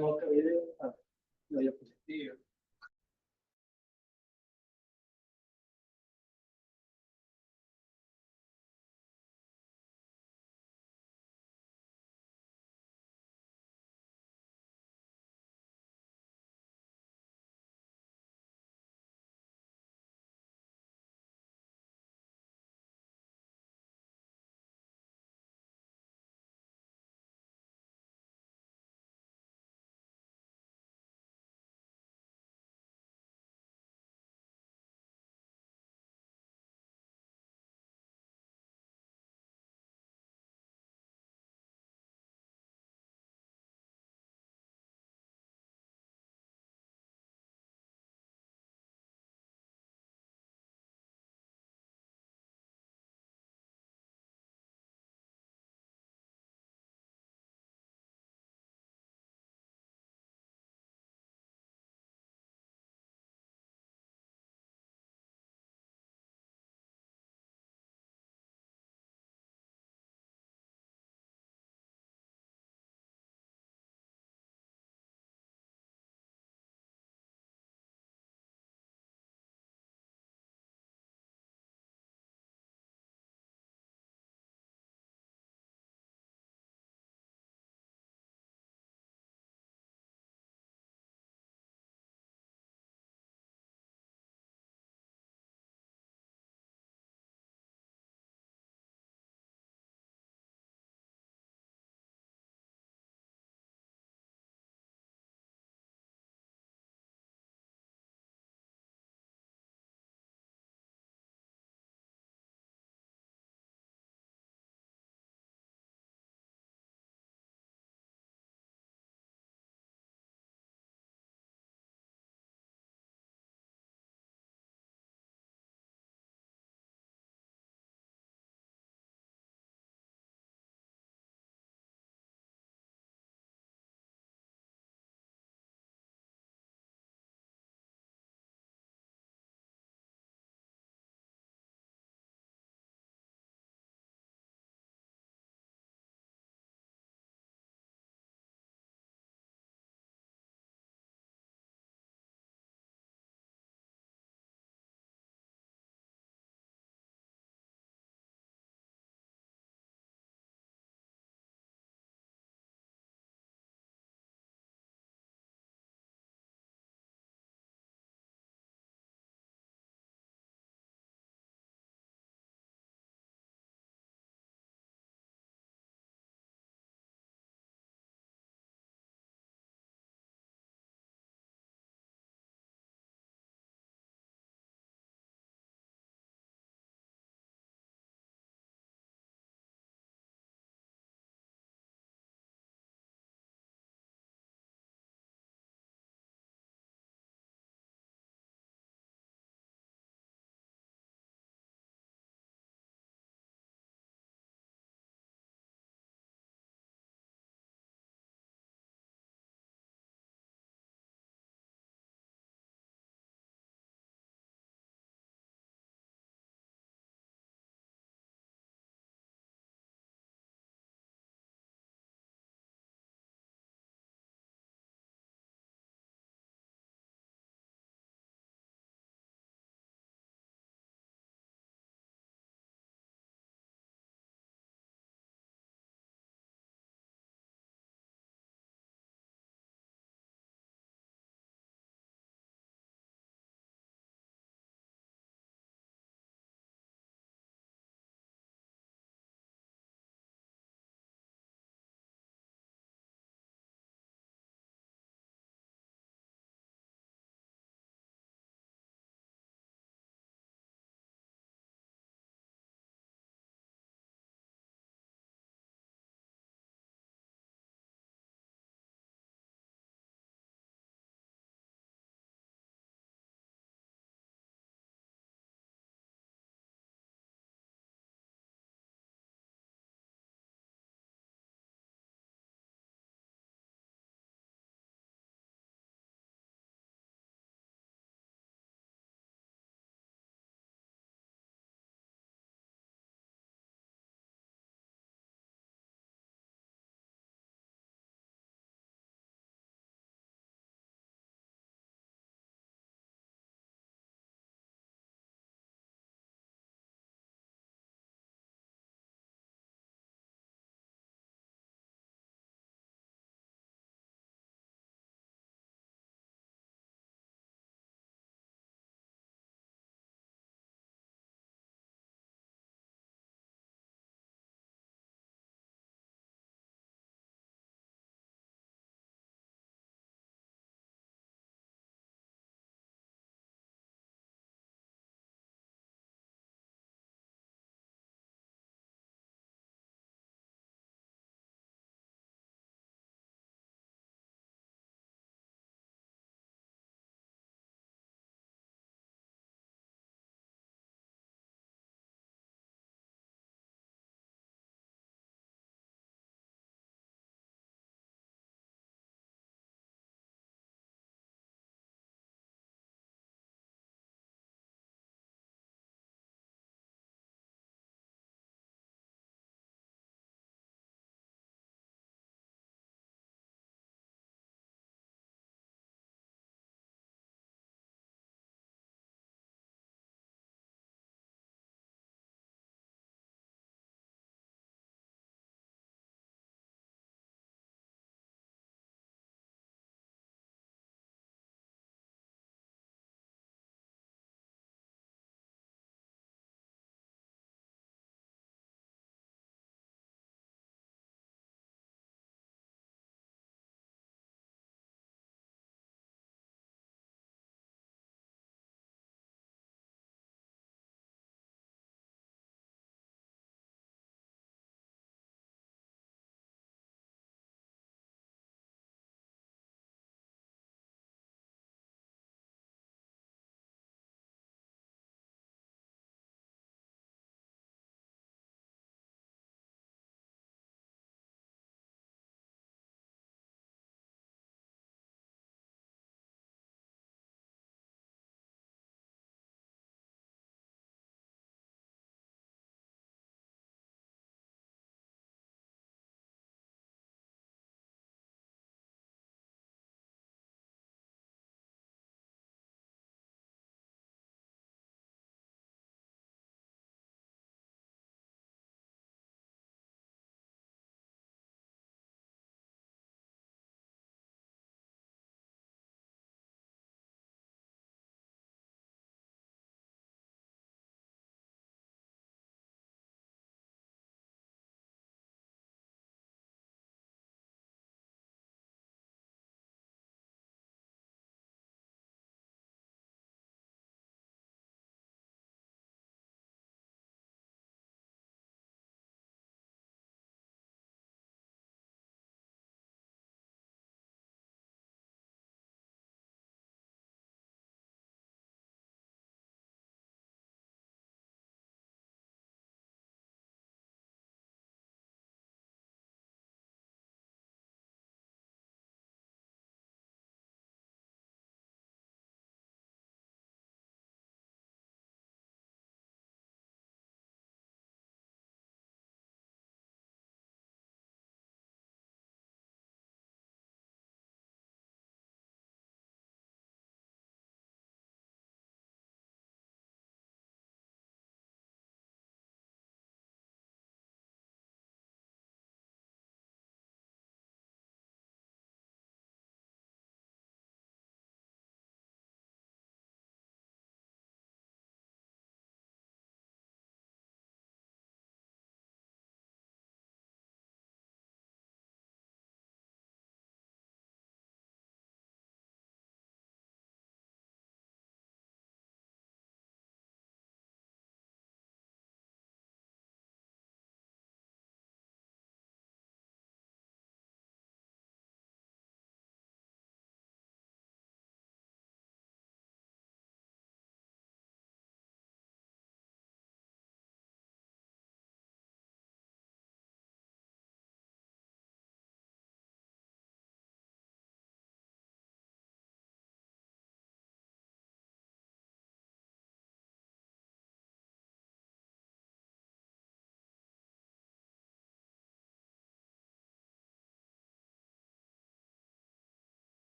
otro video, la diapositiva.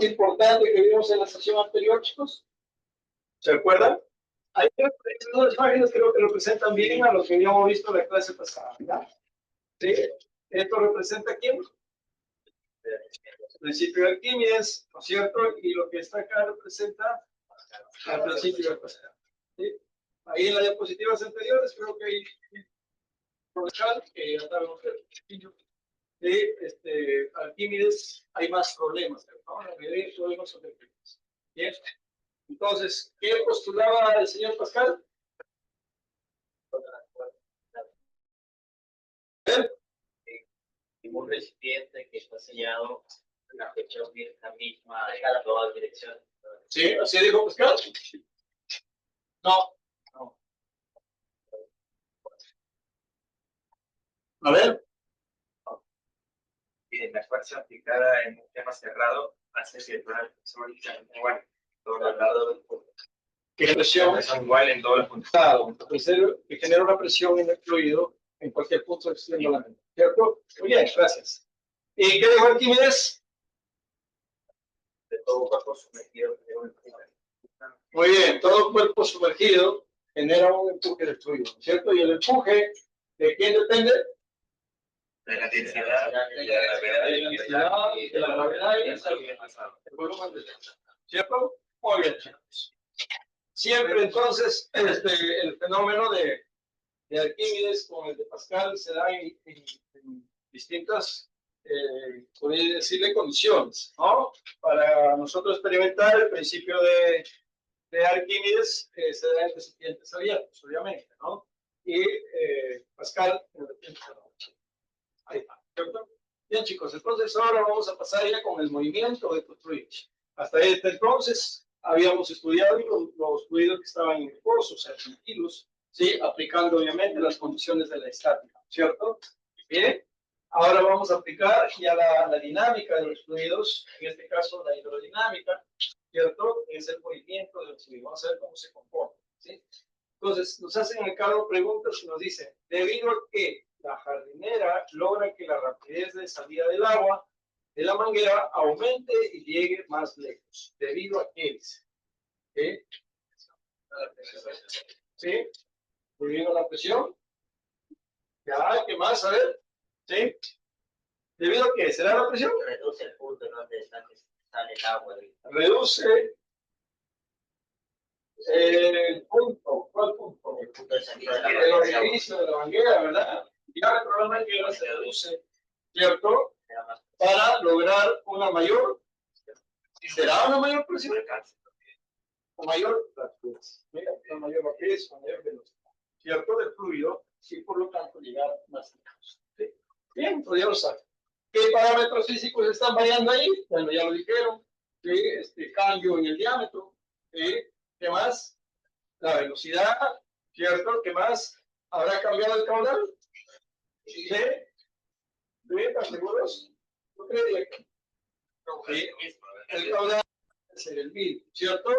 más importante que vimos en la sesión anterior, chicos? ¿Se acuerdan? Hay dos imágenes que creo que representan bien a lo que habíamos visto en la clase pasada, ¿verdad? ¿Sí? Esto representa quién? El principio de Arquímedes, ¿no es cierto? Y lo que está acá representa al principio de Pascal. ¿Sí? Ahí en las diapositivas anteriores creo que hay que ya sabemos de Arquímedes hay más problemas, ¿no? La mayoría de problemas son de Arquímedes. Bien. Entonces, ¿qué postulaba el señor Pascal? Un recipiente que está sellado la fecha la misma en todas direcciones. Sí, así dijo Pascal. No. No. A ver. Y la fuerza aplicada en un tema cerrado hace que el igual todo el lado del punto. ¿Qué presión? Son igual en todos los puntos. Claro, que genera una presión en el fluido en cualquier punto externo de la mente. ¿Cierto? Muy bien, gracias. ¿Y qué dijo Arquímedes? De todo cuerpo sumergido. Muy bien, todo cuerpo sumergido genera un empuje de fluido, ¿cierto? Y el empuje, ¿de quién depende? De la densidad, de la gravedad y el volumen de tensión, ¿cierto? Muy bien, chicos. Siempre entonces el fenómeno de Arquímedes con el de Pascal se da en distintas, podría decirle, condiciones, ¿no? Para nosotros experimentar el principio de Arquímedes se da en recipientes abiertos, obviamente, ¿no? Y Pascal en recipientes cerrados. Ahí está, ¿cierto? Bien, chicos, entonces ahora vamos a pasar ya con el movimiento de estos fluidos. Hasta este entonces habíamos estudiado los fluidos que estaban en reposo, o sea, tranquilos, ¿sí? Aplicando obviamente las condiciones de la estática, ¿cierto? Bien, ahora vamos a aplicar ya la dinámica de los fluidos, en este caso la hidrodinámica, ¿cierto? Es el movimiento de los fluidos. Vamos a ver cómo se comporta, ¿sí? Entonces, nos hacen en cada preguntas y nos dicen, debido a que la jardinera logra que la rapidez de salida del agua de la manguera aumente y llegue más lejos. ¿Debido a qué? ¿Sí? ¿Sí? Debido a la presión. Ya, ¿qué más? A ver. ¿Sí? ¿Debido a qué? ¿Será la presión? Reduce el punto donde sale el agua. Reduce el punto. ¿Cuál punto? El punto de salida de la El manguera. orificio de la manguera, ¿verdad? Ya el problema es que ahora se reduce, ¿cierto? Para lograr una mayor. ¿Será una mayor presión? O mayor rapidez. Mira, una mayor rapidez, una mayor velocidad. ¿Cierto? Del fluido y por lo tanto llegar más lejos. ¿Sí? Bien, pues ya lo saben. ¿Qué parámetros físicos están variando ahí? Bueno, ya lo dijeron. ¿Sí? Cambio en el diámetro. ¿Sí? ¿Qué más? La velocidad. ¿Cierto? ¿Qué más? ¿Habrá cambiado el caudal? ¿Sí? ¿Sí? ¿Están seguros? ¿No creería que? ¿Sí? El caudal es el 1000, ¿cierto?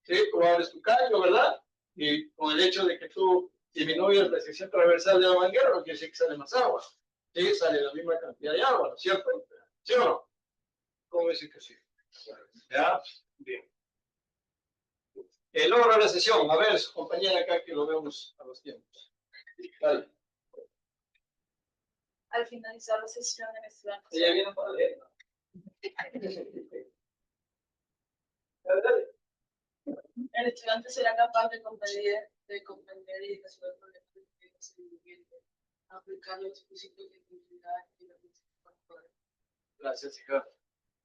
¿Sí? Tú abres tu caño, ¿verdad? Y con el hecho de que tú disminuyes la sección transversal de la manguera, no quiere decir que sale más agua. Sí, sale la misma cantidad de agua, ¿no es cierto? ¿Sí o no? ¿Cómo dicen que sí? ¿Ya? Bien. El logro de la sesión. A ver, su compañera acá que lo vemos a los tiempos. Dale. Al finalizar la sesión, el estudiante Ella viene para leer. Dale, dale. el estudiante será capaz de comprender y resolver problemas de aplicar los principios de continuidad y los principios factores. Gracias, hija.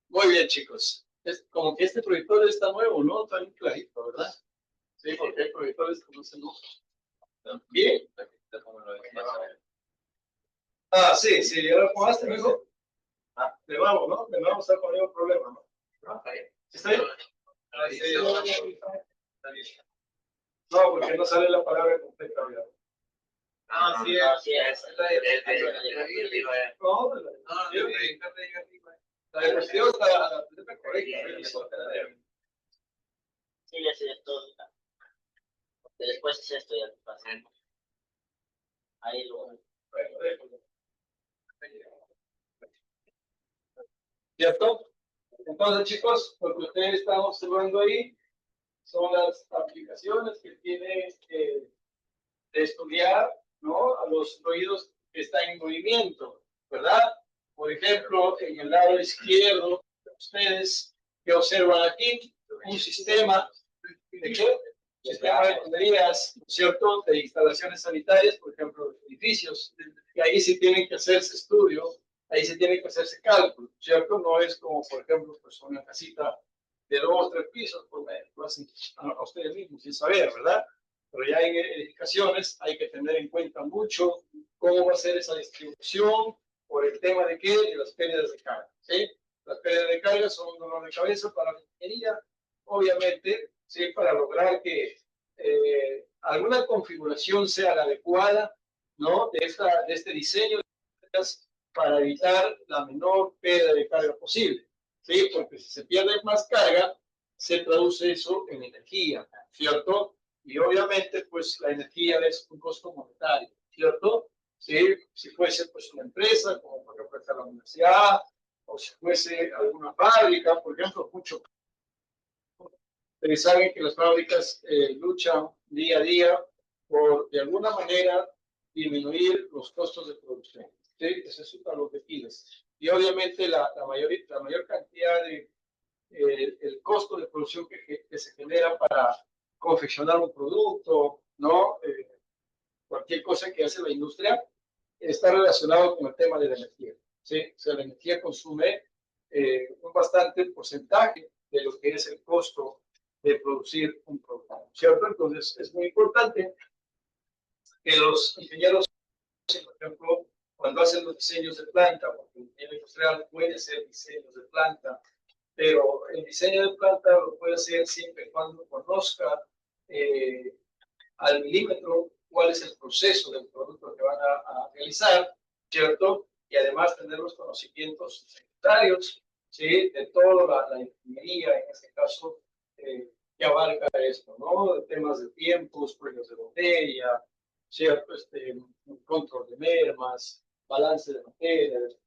Muy bien, chicos. Es como que este proyector está nuevo, ¿no? Está bien clarito, ¿verdad? Sí, porque hay proyectores que no se notan. Bien. Ah, sí, sí, ya lo jugaste, mijo. Ah, le vamos, ¿no? Le vamos a estar con ningún problema, ¿no? ¿Está bien? Está bien. No, porque no sale la palabra completa, ¿verdad? Ah, sí, así es. No, la cuestión está correcta. Sí, ya sé todo. Después es esto, ya te pasa. Ahí lo. ¿Cierto? Entonces, chicos, lo que ustedes están observando ahí son las aplicaciones que tiene de estudiar, ¿no? A los fluidos que están en movimiento, ¿verdad? Por ejemplo, en el lado izquierdo, ustedes que observan aquí, un sistema de qué? Sistema de tuberías, ¿no es cierto? De instalaciones sanitarias, por ejemplo, de edificios. Y ahí sí tienen que hacerse estudio, ahí sí tienen que hacerse cálculo, ¿cierto? No es como, por ejemplo, pues una casita de 2 o 3 pisos, pues lo hacen a ustedes mismos sin saber, ¿verdad? Pero ya en edificaciones hay que tener en cuenta mucho cómo va a ser esa distribución por el tema de qué, de las pérdidas de carga, ¿sí? Las pérdidas de carga son un dolor de cabeza para la ingeniería, obviamente, ¿sí? Para lograr que alguna configuración sea la adecuada, ¿no? De este diseño para evitar la menor pérdida de carga posible, ¿sí? Porque si se pierde más carga, se traduce eso en energía, ¿cierto? Y obviamente, pues la energía es un costo monetario, ¿cierto? ¿Sí? Si fuese pues una empresa, como por ejemplo la universidad, o si fuese alguna fábrica, por ejemplo, mucho. Ustedes saben que las fábricas luchan día a día por, de alguna manera, disminuir los costos de producción. ¿Sí? Ese es uno de los objetivos. Y obviamente la mayor cantidad de, el costo de producción que se genera para confeccionar un producto, ¿no? Cualquier cosa que hace la industria está relacionado con el tema de la energía. ¿Sí? O sea, la energía consume un bastante porcentaje de lo que es el costo de producir un producto, ¿cierto? Entonces, es muy importante que los ingenieros, por ejemplo, cuando hacen los diseños de planta, porque el ingeniero industrial puede hacer diseños de planta, pero el diseño de planta lo puede hacer siempre y cuando conozca al milímetro cuál es el proceso del producto que van a realizar, ¿cierto? Y además tener los conocimientos necesarios, ¿sí? De toda la ingeniería, en este caso, que abarca esto, ¿no? De temas de tiempos, pruebas de botella, ¿cierto? Control de mermas, balance de materias.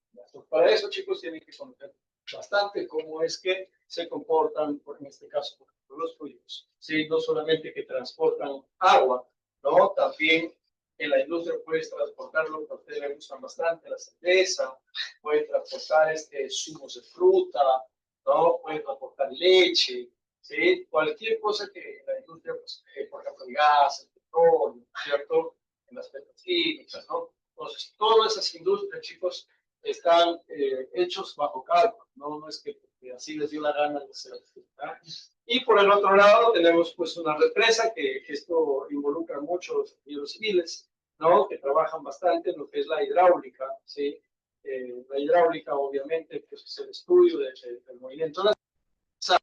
Para eso, chicos, tienen que conocer bastante cómo es que se comportan, en este caso, los fluidos, ¿sí? No solamente que transportan agua, ¿no? También en la industria puedes transportar lo que a ustedes les gustan bastante, la cerveza, pueden transportar zumos de fruta, ¿no? Pueden transportar leche, ¿sí? Cualquier cosa que en la industria, pues, por ejemplo, el gas, el petróleo, ¿cierto? En las petroquímicas, ¿no? Entonces, todas esas industrias, chicos, están hechos bajo cálculo, ¿no? No es que así les dio la gana de hacer. Y por el otro lado tenemos pues una represa que esto involucra mucho a los ingenieros civiles, ¿no? Que trabajan bastante en lo que es la hidráulica, ¿sí? La hidráulica obviamente pues es el estudio del movimiento de la,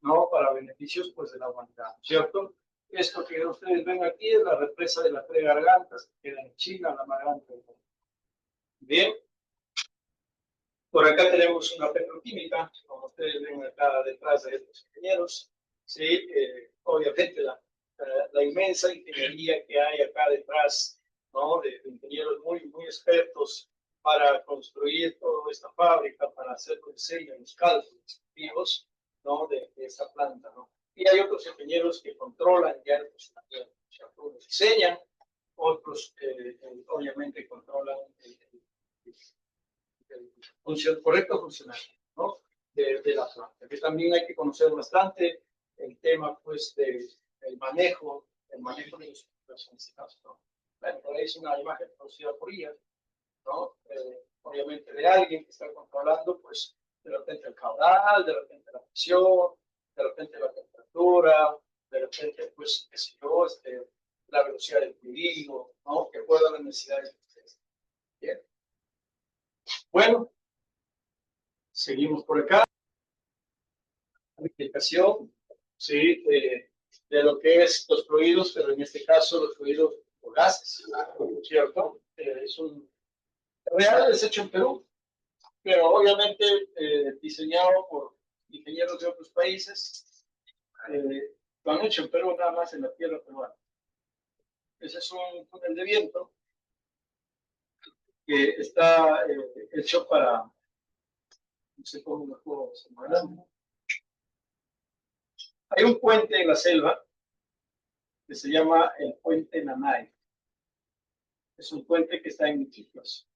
¿no? Para beneficios pues de la humanidad, ¿cierto? Esto que ustedes ven aquí es la represa de las Tres Gargantas, que queda en China, la más grande del mundo. Bien. Por acá tenemos una petroquímica, como ustedes ven acá detrás de estos ingenieros. Sí, obviamente la inmensa ingeniería que hay acá detrás, ¿no? De ingenieros muy expertos para construir toda esta fábrica, para hacer los diseños, los cálculos activos, ¿no? De esta planta, ¿no? Y hay otros ingenieros que controlan ya el funcionamiento. O sea, unos diseñan, otros obviamente controlan el correcto funcionamiento, ¿no? De la planta. Que también hay que conocer bastante el tema, pues, del manejo de los en este caso, ¿no? Bueno, por ahí es una imagen producida por IA, ¿no? Obviamente de alguien que está controlando, pues, de repente el caudal, de repente la presión, de repente la temperatura, de repente, pues, qué sé yo, la velocidad del fluido, ¿no? Que puedan las necesidades de ustedes. Bien. Bueno, seguimos por acá. Aplicación, ¿sí? De lo que es los fluidos, pero en este caso los fluidos o gases, ¿cierto? Es un real, es hecho en Perú, pero obviamente diseñado por ingenieros de otros países. Lo han hecho en Perú nada más en la tierra peruana. Ese es un túnel de viento que está hecho para, no sé cómo lo puedo señalar, Hay un puente en la selva que se llama el puente Nanay. Es un puente que está en Iquitos,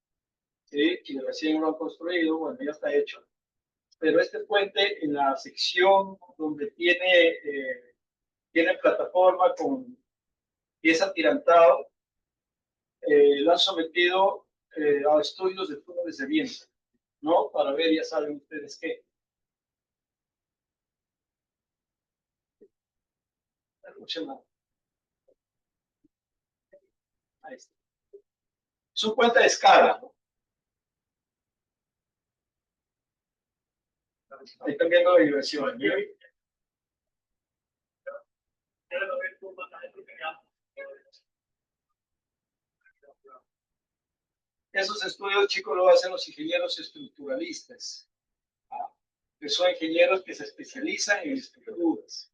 ¿sí? Y recién lo han construido, bueno, ya está hecho. Pero este puente, en la sección donde tiene plataforma con pieza atirantado, lo han sometido a estudios de túneles de viento, ¿no? Para ver, ya saben ustedes qué. Ahí está. Es un puente de escala, ¿no? Ahí están viendo la diversión. Esos estudios, chicos, lo hacen los ingenieros estructuralistas, que son ingenieros que se especializan en estructuras.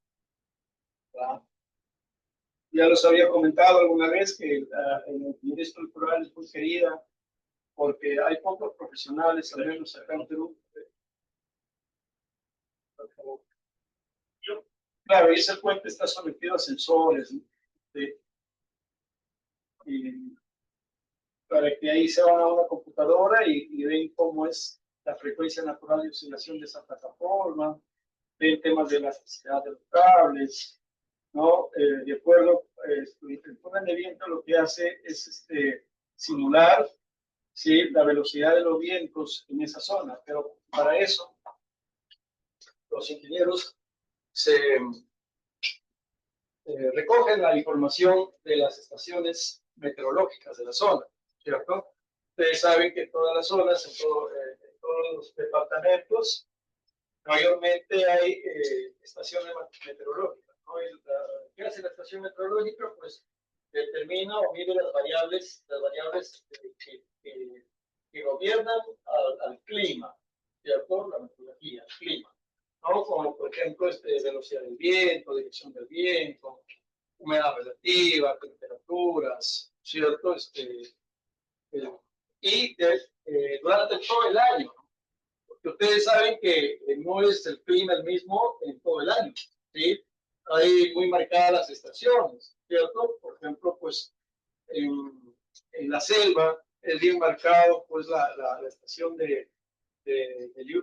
¿Verdad? Ya los había comentado alguna vez que la ingeniería estructural es muy querida porque hay pocos profesionales, al menos acá en Perú. Claro, y ese puente está sometido a sensores, ¿no? Sí. Y para que ahí se van a una computadora y ven cómo es la frecuencia natural de oscilación de esa plataforma, ven temas de elasticidad de los cables, ¿no? De acuerdo, el túnel de viento lo que hace es simular, ¿sí? La velocidad de los vientos en esa zona, pero para eso los ingenieros se recogen la información de las estaciones meteorológicas de la zona, ¿cierto? Ustedes saben que en todas las zonas, en todos los departamentos, mayormente hay estaciones meteorológicas, ¿no? ¿Qué hace la estación meteorológica? Pues determina o mide las variables que gobiernan al clima, ¿cierto? La meteorología, el clima, ¿no? Como por ejemplo velocidad del viento, dirección del viento, humedad relativa, temperaturas, ¿cierto? Durante todo el año, porque ustedes saben que no es el clima el mismo en todo el año, ¿sí? Hay muy marcadas las estaciones, ¿cierto? Por ejemplo, pues en la selva es bien marcado pues la estación de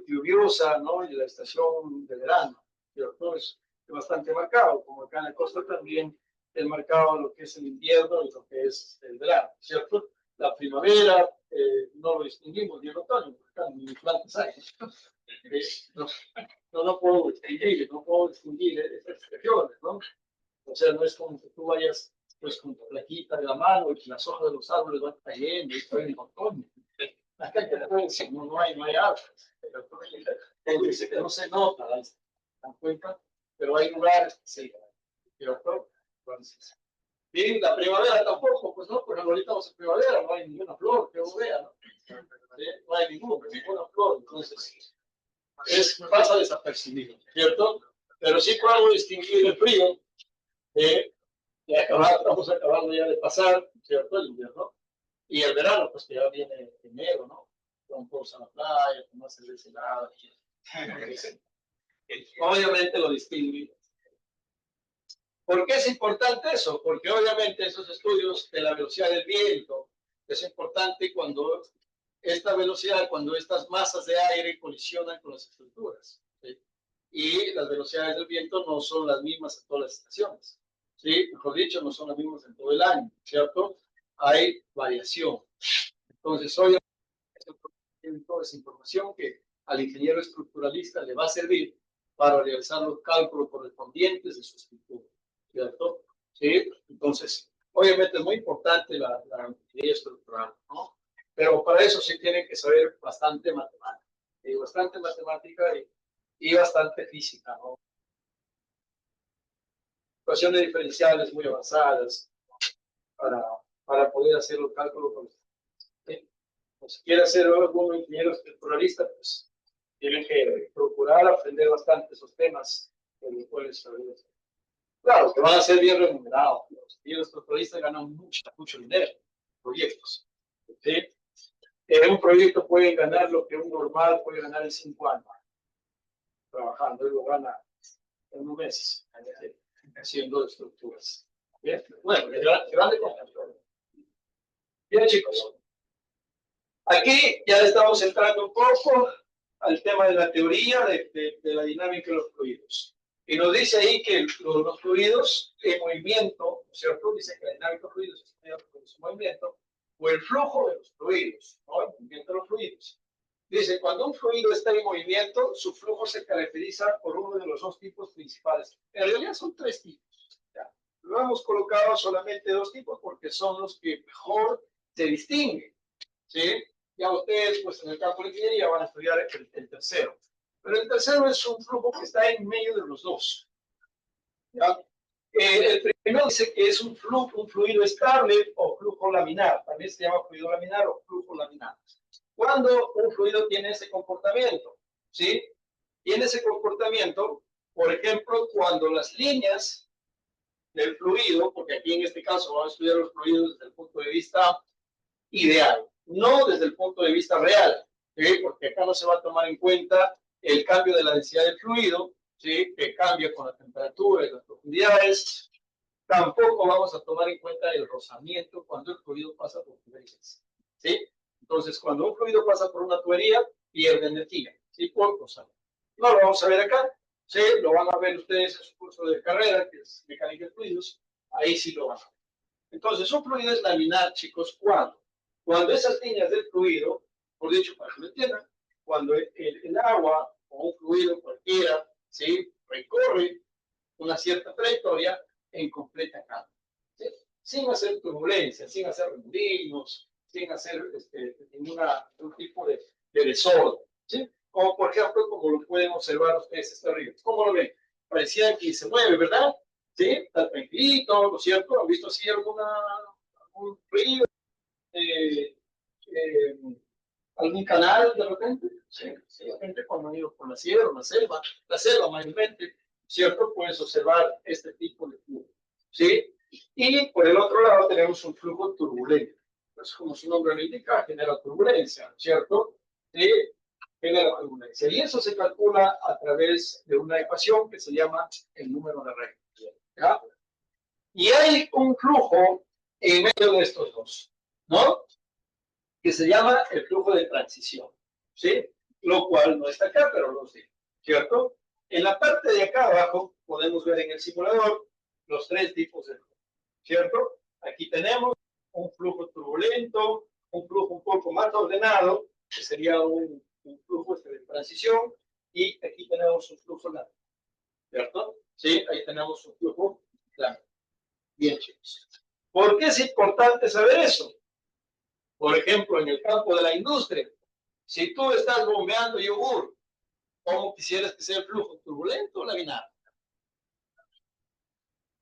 lluviosa, ¿no? Y la estación de verano, ¿cierto? Es bastante marcado, como acá en la costa también es marcado lo que es el invierno y lo que es el verano, ¿cierto? La primavera no lo distinguimos, y el otoño, porque acá ni plantas hay. No puedo distinguir esas regiones, ¿no? O sea, no es como que tú vayas pues con tu plaquita de la mano y que las hojas de los árboles van cayendo y estoy en otoño. Acá no hay árboles, entonces no se nota, ¿dan cuenta? Pero hay lugares que sí, ¿cierto? Entonces, bien, la primavera tampoco, pues no, pues ahorita vamos a primavera, no hay ninguna flor que uno vea, ¿no? No hay ninguna flor, entonces pasa desapercibido, ¿cierto? Pero sí puedo distinguir el frío, estamos acabando ya de pasar, ¿cierto? El invierno, y el verano, pues que ya viene enero, ¿no? Con todos a la playa, con más cerveza helada. Obviamente lo distingue. ¿Por qué es importante eso? Porque obviamente esos estudios de la velocidad del viento es importante cuando cuando estas masas de aire colisionan con las estructuras, ¿sí? Y las velocidades del viento no son las mismas en todas las estaciones, ¿sí? Mejor dicho, no son las mismas en todo el año, ¿cierto? Hay variación. Entonces, obviamente, tienen toda esa información que al ingeniero estructuralista le va a servir para realizar los cálculos correspondientes de su estructura, ¿cierto? ¿Sí? Entonces, obviamente es muy importante la ingeniería estructural, ¿no? Pero para eso sí tienen que saber bastante matemática y bastante física, ¿no? Ecuaciones diferenciales muy avanzadas para poder hacer los cálculos correspondientes, ¿sí? Si quiere hacer algún ingeniero estructuralista, pues tienen que procurar aprender bastante esos temas que los pueden saber. Claro, que van a ser bien remunerados. Los ingenieros estructuralistas ganan mucho dinero en proyectos, ¿sí? En un proyecto pueden ganar lo que un normal puede ganar en 5 años trabajando, y lo gana en un mes, haciendo estructuras. Bien, bueno, grande conjunto. Bien, chicos. Aquí ya estamos entrando un poco al tema de la teoría de la dinámica de los fluidos. Y nos dice ahí que los fluidos en movimiento, ¿cierto? Dice que la dinámica de los fluidos es su movimiento, o el flujo de los fluidos, ¿no? El movimiento de los fluidos. Dice, cuando un fluido está en movimiento, su flujo se caracteriza por uno de los dos tipos principales. En realidad son tres tipos. ¿Ya? Lo hemos colocado solamente dos tipos porque son los que mejor se distinguen, ¿sí? Ya ustedes, pues en el campo de ingeniería van a estudiar el tercero. Pero el tercero es un flujo que está en medio de los dos. ¿Ya? El primero dice que es un fluido estable o flujo laminar. También se llama fluido laminar o flujo laminar. Cuando un fluido tiene ese comportamiento, ¿sí? Tiene ese comportamiento, por ejemplo, cuando las líneas del fluido, porque aquí en este caso vamos a estudiar los fluidos desde el punto de vista ideal, no desde el punto de vista real, ¿sí? Porque acá no se va a tomar en cuenta el cambio de la densidad del fluido, ¿sí? Que cambia con la temperatura y las profundidades. Tampoco vamos a tomar en cuenta el rozamiento cuando el fluido pasa por tuberías, ¿sí? Entonces, cuando un fluido pasa por una tubería, pierde energía, ¿sí? Por rozamiento. No lo vamos a ver acá, ¿sí? Lo van a ver ustedes en su curso de carrera, que es mecánica de fluidos, ahí sí lo van a ver. Entonces, un fluido es laminar, chicos, cuando esas líneas del fluido, por dicho, para que lo entiendan, cuando el agua o un fluido cualquiera, ¿sí? Recorre una cierta trayectoria en completa calma, ¿sí? Sin hacer turbulencia, sin hacer remolinos, sin hacer ningún tipo de desorden, ¿sí? Como por ejemplo, como lo pueden observar ustedes está arriba. ¿Cómo lo ven? Parecía que se mueve, ¿verdad? ¿Sí? Está tranquilito, ¿no es cierto? ¿Han visto así algún río? Eh, ¿Algún canal de repente? Sí, de repente cuando han ido por la sierra, la selva mayormente, ¿cierto? Puedes observar este tipo de flujo, ¿sí? Y por el otro lado tenemos un flujo turbulento. Pues como su nombre lo indica, genera turbulencia, ¿cierto? Sí, genera turbulencia. Y eso se calcula a través de una ecuación que se llama el número de Regge, ¿ya? Y hay un flujo en medio de estos dos, ¿no? Que se llama el flujo de transición, ¿sí? Lo cual no está acá, pero lo sé, ¿cierto? En la parte de acá abajo podemos ver en el simulador los tres tipos de flujo, ¿cierto? Aquí tenemos un flujo turbulento, un flujo un poco más ordenado, que sería un flujo de transición, y aquí tenemos un flujo largo, ¿cierto? Sí, ahí tenemos un flujo largo. Bien, chicos. ¿Por qué es importante saber eso? Por ejemplo, en el campo de la industria, si tú estás bombeando yogur, ¿cómo quisieras que sea el flujo? ¿Turbulento o laminar?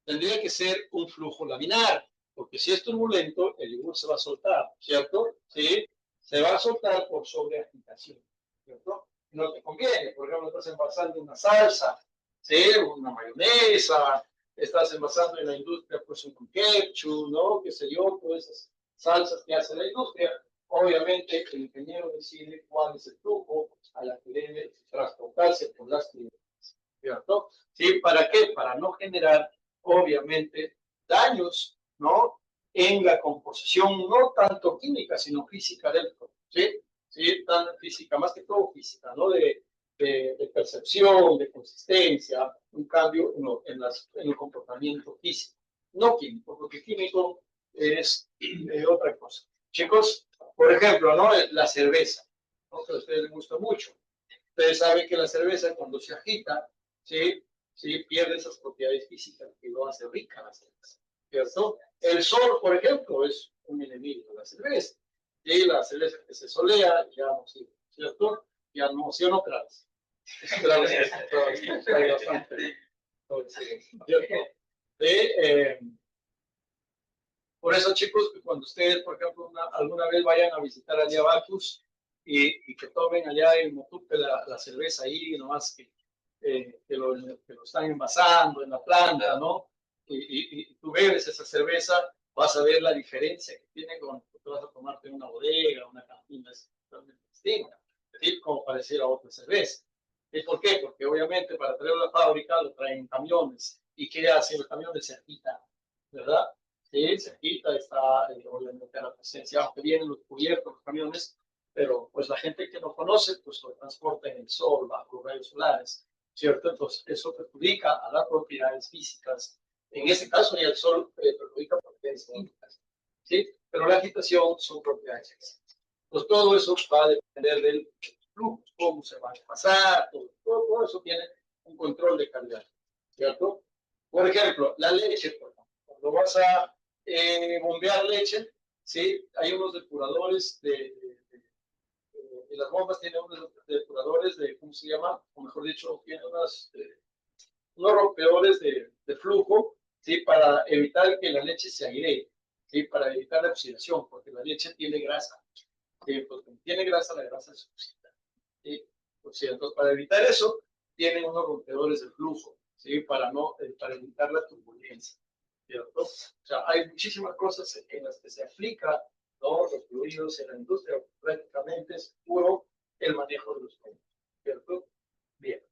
Tendría que ser un flujo laminar, porque si es turbulento, el yogur se va a soltar, ¿cierto? Sí, se va a soltar por sobreagitación, ¿cierto? No te conviene, por ejemplo, estás envasando una salsa, ¿sí? Una mayonesa, estás envasando en la industria, pues un ketchup, ¿no? Qué sé yo, todas esas salsas que hace la industria. Obviamente, el ingeniero decide cuál es el flujo a la que debe transportarse por las tuberías, ¿cierto? ¿Sí? ¿Para qué? Para no generar, obviamente, daños, ¿no? En la composición, no tanto química, sino física del producto, ¿sí? ¿Sí? Tan física, más que todo física, ¿no? De percepción, de consistencia, un cambio en el comportamiento físico, no químico, porque químico es otra cosa. Chicos, por ejemplo, ¿no? La cerveza, ¿no? Que a ustedes les gusta mucho. Ustedes saben que la cerveza cuando se agita, ¿sí? ¿Sí? Pierde esas propiedades físicas que lo hace rica la cerveza, ¿cierto? El sol, por ejemplo, es un enemigo de la cerveza. Y la cerveza que se solea ya no sirve, ¿cierto? Ya no funciona otra vez. Por eso, chicos, que cuando ustedes, por ejemplo, alguna vez vayan a visitar allá a Bacchus y que tomen allá en Motupe la cerveza ahí, nomás que lo están envasando en la planta, ¿no? Y tú bebes esa cerveza, vas a ver la diferencia que tiene cuando tú vas a tomarte en una bodega, una cantina, es totalmente distinta, ¿sí? Como pareciera otra cerveza. ¿Y por qué? Porque obviamente para traer a la fábrica lo traen en camiones. ¿Y qué hacen los camiones? Se agitan, ¿verdad? Sí, se agita, está obviamente la presencia, aunque vienen los cubiertos, los camiones, pero pues la gente que no conoce, pues lo transporta en el sol, bajo los rayos solares, ¿cierto? Entonces eso perjudica a las propiedades físicas. En este caso, ya el sol perjudica propiedades químicas, ¿sí? Pero la agitación son propiedades físicas. Pues todo eso va a depender del flujo, cómo se va a pasar, todo eso tiene un control de calidad, ¿cierto? Por ejemplo, la leche, por ejemplo, cuando vas a bombear leche, ¿sí? Hay unos depuradores de las bombas, tienen unos depuradores de, ¿cómo se llama? O mejor dicho, tiene unos rompedores de flujo, ¿sí? Para evitar que la leche se aire, ¿sí? Para evitar la oxidación, porque la leche tiene grasa, ¿sí? Porque tiene grasa, la grasa se oxida, ¿sí? O sea, entonces, para evitar eso, tienen unos rompedores de flujo, ¿sí? Para evitar la turbulencia, ¿cierto? O sea, hay muchísimas cosas en las que se aplica, ¿no? Los fluidos en la industria, prácticamente es puro el manejo de los fluidos, ¿cierto? Bien.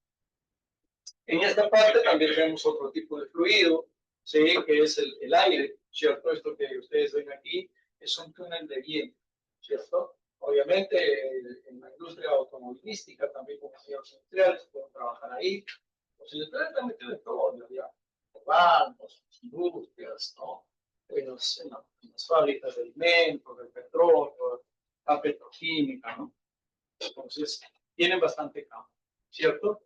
En esta parte también tenemos otro tipo de fluido, ¿sí? Que es el aire, ¿cierto? Esto que ustedes ven aquí es un túnel de viento, ¿cierto? Obviamente en la industria automovilística, también con ingenieros industriales, pueden trabajar ahí. Los industriales están metidos en todo, ya. Bancos, industrias, ¿no? En las fábricas de alimentos, del petróleo, la petroquímica, ¿no? Entonces, tienen bastante campo, ¿cierto?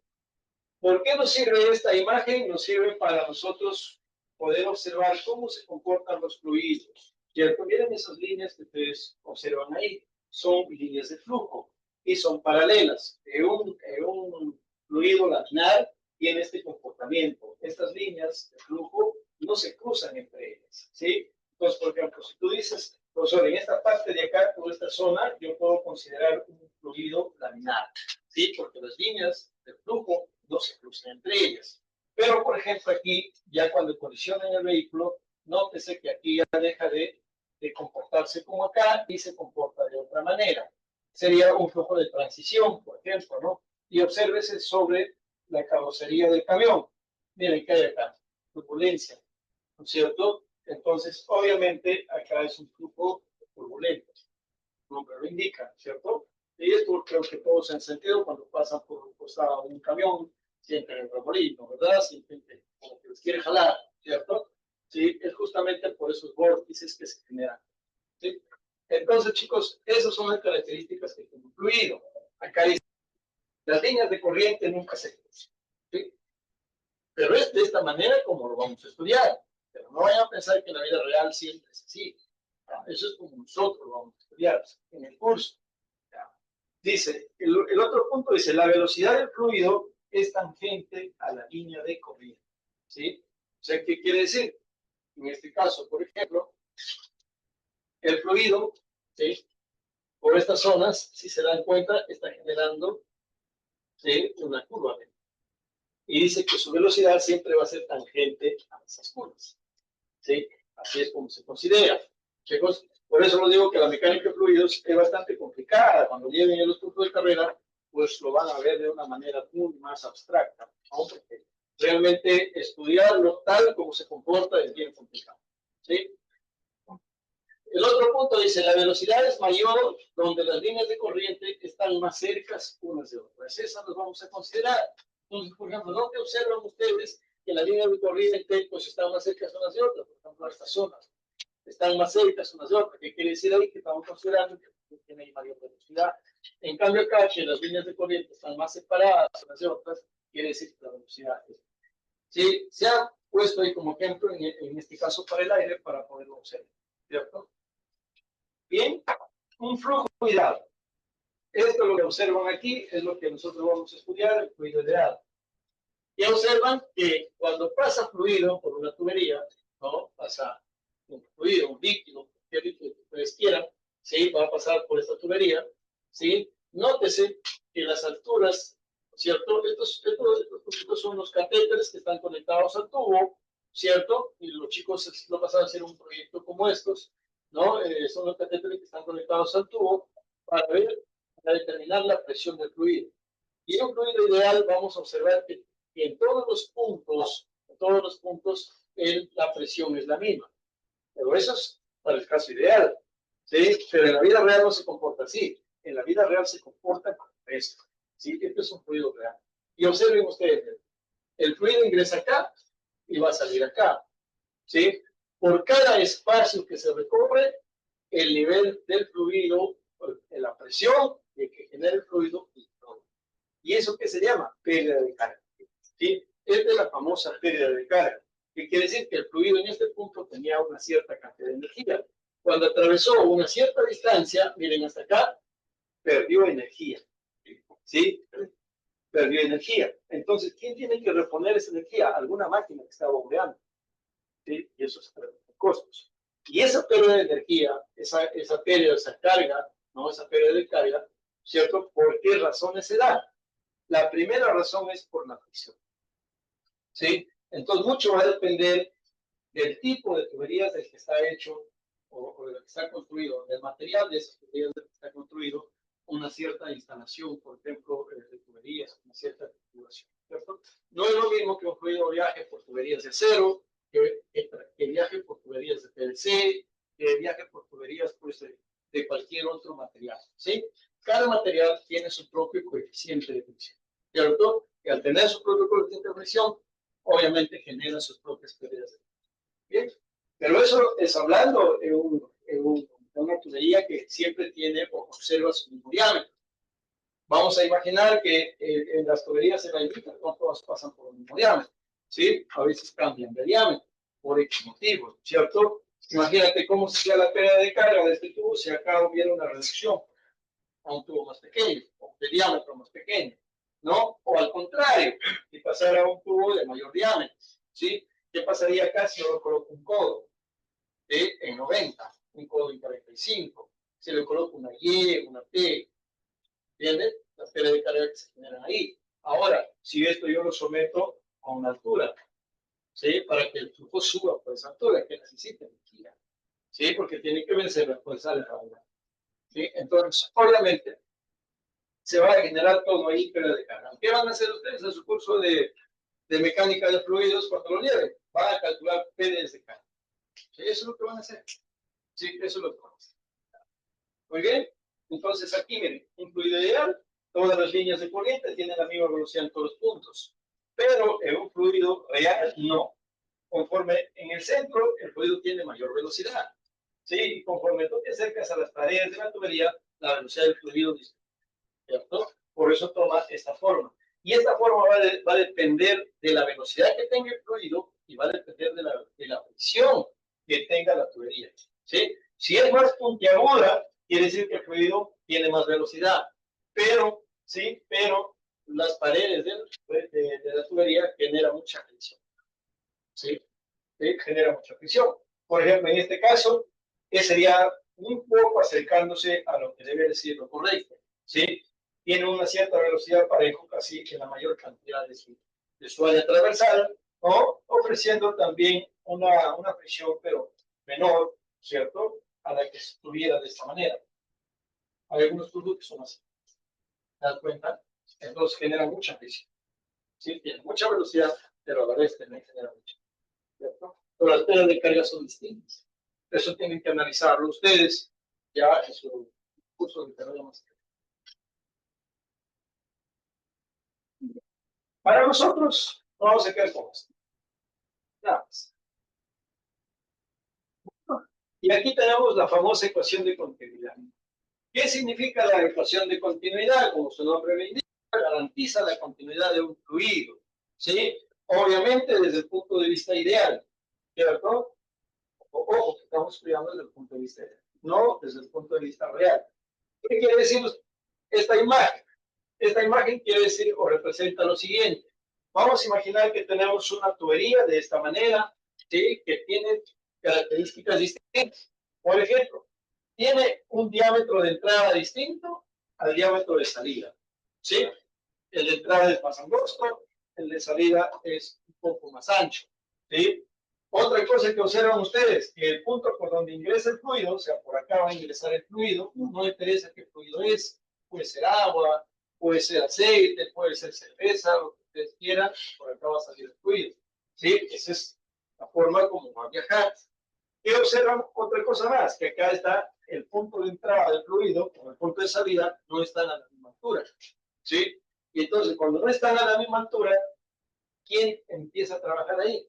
¿Por qué nos sirve esta imagen? Nos sirve para nosotros poder observar cómo se comportan los fluidos. ¿Cierto? Miren esas líneas que ustedes observan ahí. Son líneas de flujo y son paralelas. Un fluido laminar tiene este comportamiento. Estas líneas de flujo no se cruzan entre ellas, ¿sí? Entonces, por ejemplo, si tú dices, profesor, en esta parte de acá, toda esta zona, yo puedo considerar un fluido laminar, ¿sí? Porque las líneas de flujo no se cruzan entre ellas. Pero, por ejemplo, aquí, ya cuando colisiona en el vehículo, nótese que aquí ya deja de comportarse como acá y se comporta de otra manera. Sería un flujo de transición, por ejemplo, ¿no? Y obsérvese sobre la carrocería del camión. Miren que hay acá, turbulencia, ¿no es cierto? Entonces, obviamente, acá es un flujo turbulento. El nombre lo indica, ¿cierto? Y esto creo que todos han sentido cuando pasan por un costado de un camión, sienten el remolino, ¿verdad? Sienten como que les quiere jalar, ¿cierto? Sí, es justamente por esos vórtices que se generan, ¿sí? Entonces, chicos, esas son las características que tiene un fluido. Acá dice, las líneas de corriente nunca se cruzan, ¿sí? Pero es de esta manera como lo vamos a estudiar. Pero no vayan a pensar que en la vida real siempre es así. Eso es como nosotros lo vamos a estudiar en el curso. Dice, el otro punto dice, la velocidad del fluido es tangente a la línea de corriente, ¿sí? O sea, ¿qué quiere decir? En este caso, por ejemplo, el fluido, ¿sí? Por estas zonas, si se dan cuenta, está generando, ¿sí? Una curva. Y dice que su velocidad siempre va a ser tangente a esas curvas, ¿sí? Así es como se considera, chicos. Por eso les digo que la mecánica de fluidos es bastante complicada. Cuando lleguen a los cursos de carrera, pues lo van a ver de una manera muy más abstracta, ¿no? Porque realmente estudiarlo tal como se comporta es bien complicado, ¿sí? El otro punto dice, la velocidad es mayor donde las líneas de corriente están más cercas unas de otras. Esas las vamos a considerar. Entonces, por ejemplo, ¿dónde observan ustedes que las líneas de corriente pues, están más cercas unas de otras? Por ejemplo, estas zonas están más cercas unas de otras. ¿Qué quiere decir ahí? Que estamos considerando que tiene mayor velocidad. En cambio, acá, que las líneas de corriente están más separadas unas de otras, quiere decir que la velocidad es. Sí, se ha puesto ahí como ejemplo, en este caso para el aire, para poderlo observar, ¿cierto? Bien, un flujo ideal. Esto lo que observan aquí es lo que nosotros vamos a estudiar, el fluido ideal. Ya observan que cuando pasa fluido por una tubería, ¿no? Pasa un fluido, un líquido, que ustedes quieran, ¿sí? Va a pasar por esta tubería, ¿sí? Nótese que las alturas, ¿cierto? Estos son los catéteres que están conectados al tubo, ¿cierto? Y los chicos lo pasan a hacer un proyecto como estos, ¿no? Son los catéteres que están conectados al tubo para ver, para determinar la presión del fluido. Y en un fluido ideal vamos a observar que en todos los puntos, la presión es la misma. Pero eso es para el caso ideal. ¿Sí? Pero en la vida real no se comporta así. En la vida real se comporta como esto. ¿Sí? Esto es un fluido real. Y observen ustedes, el fluido ingresa acá y va a salir acá. ¿Sí? Por cada espacio que se recorre, el nivel del fluido, la presión que genera el fluido. ¿Y eso qué se llama? Pérdida de carga. ¿Sí? Esta es la famosa pérdida de carga, que quiere decir que el fluido en este punto tenía una cierta cantidad de energía. Cuando atravesó una cierta distancia, miren hasta acá, perdió energía. ¿Sí? Perdió energía. Entonces, ¿quién tiene que reponer esa energía? Alguna máquina que está bombeando. ¿Sí? Y eso es costos. Y esa pérdida de energía, esa pérdida, esa carga, ¿no? Esa pérdida de carga, ¿cierto? ¿Por qué razones se da? La primera razón es por la fricción. ¿Sí? Entonces, mucho va a depender del tipo de tuberías del que está hecho o de lo que está construido, del material de esas tuberías del que está construido, una cierta instalación, por ejemplo, de tuberías, una cierta configuración, ¿cierto? No es lo mismo que un fluido viaje por tuberías de acero, que viaje por tuberías de PVC, que viaje por tuberías pues, de cualquier otro material, ¿sí? Cada material tiene su propio coeficiente de fricción, ¿cierto? Y al tener su propio coeficiente de fricción, obviamente genera sus propias pérdidas de fricción. Bien, pero eso es hablando en una tubería que siempre tiene o observa su mismo diámetro. Vamos a imaginar que en las tuberías en la industria no todas pasan por el mismo diámetro, ¿sí? A veces cambian de diámetro por X motivos, ¿cierto? Imagínate cómo sería la pérdida de carga de este tubo si acá hubiera una reducción a un tubo más pequeño, o de diámetro más pequeño, ¿no? O al contrario, si pasara a un tubo de mayor diámetro, ¿sí? ¿Qué pasaría acá si yo le coloco un codo en 90, un codo en 45? Si le coloco una Y, una T, ¿entiendes? Las pérdida de carga que se generan ahí. Ahora, si esto yo lo someto a una altura, ¿sí? Para que el flujo suba por esa altura, que necesita energía, ¿sí? Porque tiene que vencer la fuerza de la gravedad, ¿sí? Entonces, obviamente, se va a generar todo ahí pérdida de carga. ¿Qué van a hacer ustedes en su curso de mecánica de fluidos cuando lo lleven? Van a calcular pérdidas de carga. ¿Sí? Eso es lo que van a hacer. Sí, eso es lo que van a hacer. Muy bien. Entonces, aquí, miren, un fluido ideal, todas las líneas de corriente tienen la misma velocidad en todos los puntos. Pero en un fluido real, no. Conforme en el centro, el fluido tiene mayor velocidad. ¿Sí? Y conforme tú te acercas a las paredes de la tubería, la velocidad del fluido disminuye. ¿Cierto? Por eso toma esta forma. Y esta forma va a depender de la velocidad que tenga el fluido y va a depender de la presión que tenga la tubería. ¿Sí? Si es más puntiaguda, quiere decir que el fluido tiene más velocidad. Pero, ¿sí? Pero las paredes de la tubería generan mucha fricción. ¿Sí? ¿Sí? Genera mucha fricción. Por ejemplo, en este caso, que sería un poco acercándose a lo que debe decir lo correcto. ¿Sí? Tiene una cierta velocidad parejo casi en la mayor cantidad de su área transversal, ¿no? Ofreciendo también una presión, pero menor, ¿cierto? A la que estuviera de esta manera. Hay algunos tubos que son así. ¿Te das cuenta? Entonces genera mucha presión. ¿Sí? Tiene mucha velocidad, pero a la vez también genera mucha, ¿cierto? Pero las pérdidas de carga son distintas. Eso tienen que analizarlo ustedes ya en su curso de desarrollo más. Para nosotros, no vamos a quedar con esto. Nada más. Y aquí tenemos la famosa ecuación de continuidad. ¿Qué significa la ecuación de continuidad? Como su nombre lo indica, garantiza la continuidad de un fluido. ¿Sí? Obviamente desde el punto de vista ideal, ¿cierto? Ojo, que estamos estudiando desde el punto de vista ideal, no desde el punto de vista real. ¿Qué quiere decir esta imagen? Esta imagen quiere decir o representa lo siguiente. Vamos a imaginar que tenemos una tubería de esta manera, ¿sí? Que tiene características distintas. Por ejemplo, tiene un diámetro de entrada distinto al diámetro de salida. ¿Sí? El de entrada es más angosto, el de salida es un poco más ancho. ¿Sí? Otra cosa que observan ustedes, que el punto por donde ingresa el fluido, o sea, por acá va a ingresar el fluido, no interesa qué fluido es, puede ser agua, puede ser aceite, puede ser cerveza, lo que ustedes quieran, por acá va a salir el fluido. ¿Sí? Esa es la forma como va a viajar. Y observan otra cosa más, que acá está el punto de entrada del fluido, con el punto de salida, no están a la misma altura. ¿Sí? Y entonces, cuando no están a la misma altura, ¿quién empieza a trabajar ahí?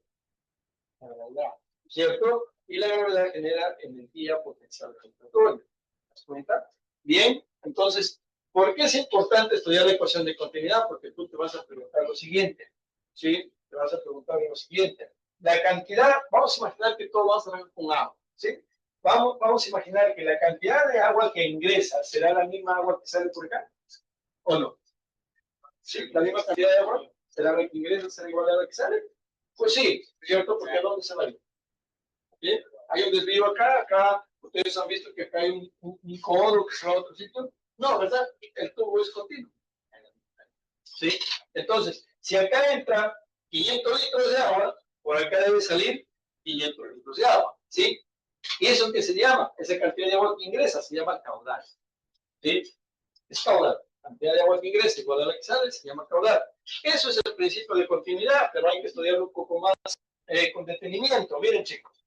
La gravedad, ¿cierto? Y la gravedad genera energía potencial gravitatoria. ¿Te das cuenta? Bien, entonces, ¿por qué es importante estudiar la ecuación de continuidad? Porque tú te vas a preguntar lo siguiente, ¿sí? Te vas a preguntar lo siguiente. La cantidad, vamos a imaginar que todo va a ser con agua, ¿sí? Vamos a imaginar que la cantidad de agua que ingresa será la misma agua que sale por acá, ¿o no? ¿Sí? La misma cantidad de agua será la que ingresa, será igual a la que sale. Pues sí, ¿cierto? Porque ¿a dónde se va a ir? ¿Bien? Hay un desvío acá, ustedes han visto que acá hay un codo que se va a otro sitio. No, ¿verdad? El tubo es continuo. ¿Sí? Entonces, si acá entra 500 litros de agua, por acá debe salir 500 litros de agua. ¿Sí? ¿Y eso qué se llama? Esa cantidad de agua que ingresa se llama caudal. ¿Sí? Es caudal. La cantidad de agua que ingresa igual a la que sale se llama caudal. Eso es el principio de continuidad, pero hay que estudiarlo un poco más con detenimiento. Miren, chicos.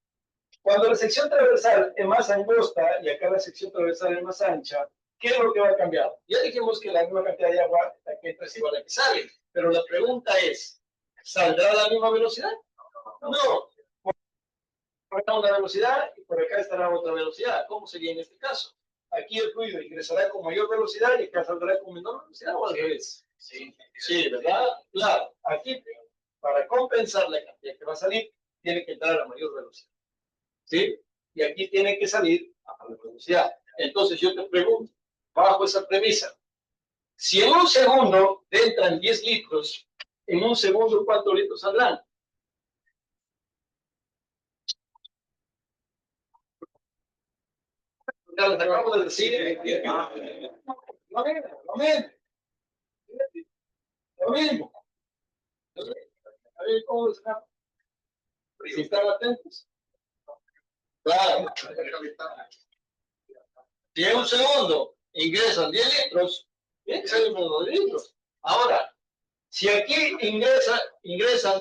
Cuando la sección transversal es más angosta y acá la sección transversal es más ancha, ¿qué es lo que va a cambiar? Ya dijimos que la misma cantidad de agua que entra es igual a la que sale, pero la pregunta es, ¿saldrá a la misma velocidad? No. Por acá una velocidad y por acá estará otra velocidad. ¿Cómo sería en este caso? Aquí el fluido ingresará con mayor velocidad y acá saldrá con menor velocidad o al revés. Sí, ¿verdad? Claro. Aquí, para compensar la cantidad que va a salir, tiene que entrar a mayor velocidad. ¿Sí? Y aquí tiene que salir a la velocidad. Entonces yo te pregunto, bajo esa premisa, si en un segundo entran 10 litros, en un segundo, ¿cuántos litros saldrán? Ya les acabo de decir. Lo mismo. A ver, ¿cómo lo sacamos? Si están atentos. Claro. Si en un segundo ingresan 10 litros, tiene que salir unos 2 litros. Ahora, si aquí ingresan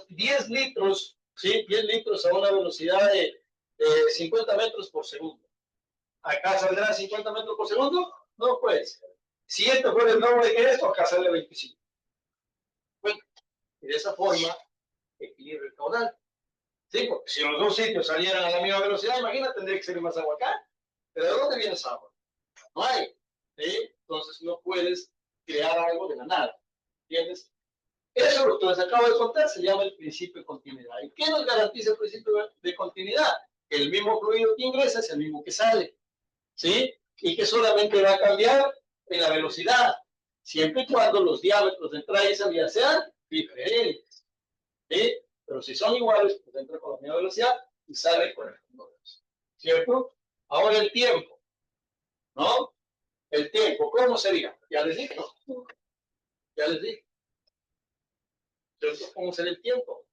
10 litros, ¿sí? 10 litros a una velocidad de 50 metros por segundo. ¿Acá saldrá 50 metros por segundo? No, pues. Si esto fuera el doble que esto, acá sale 25. Bueno, y de esa forma, equilibra el caudal. Sí, porque si los dos sitios salieran a la misma velocidad, imagínate, tendría que salir más agua acá. ¿Pero de dónde viene esa agua? No hay. ¿Sí? Entonces no puedes crear algo de la nada. ¿Entiendes? Eso lo que les acabo de contar se llama el principio de continuidad. ¿Y qué nos garantiza el principio de continuidad? El mismo fluido que ingresa es el mismo que sale. ¿Sí? Y que solamente va a cambiar en la velocidad, siempre y cuando los diámetros de entrada y salida sean diferentes. ¿Sí? Pero si son iguales, pues entra con la misma velocidad y sale con el mismo velocidad. ¿Cierto? Ahora el tiempo, ¿no? El tiempo, ¿cómo sería? Ya les dije, ¿no? Ya les dije. ¿Cierto? ¿Cómo sería el tiempo?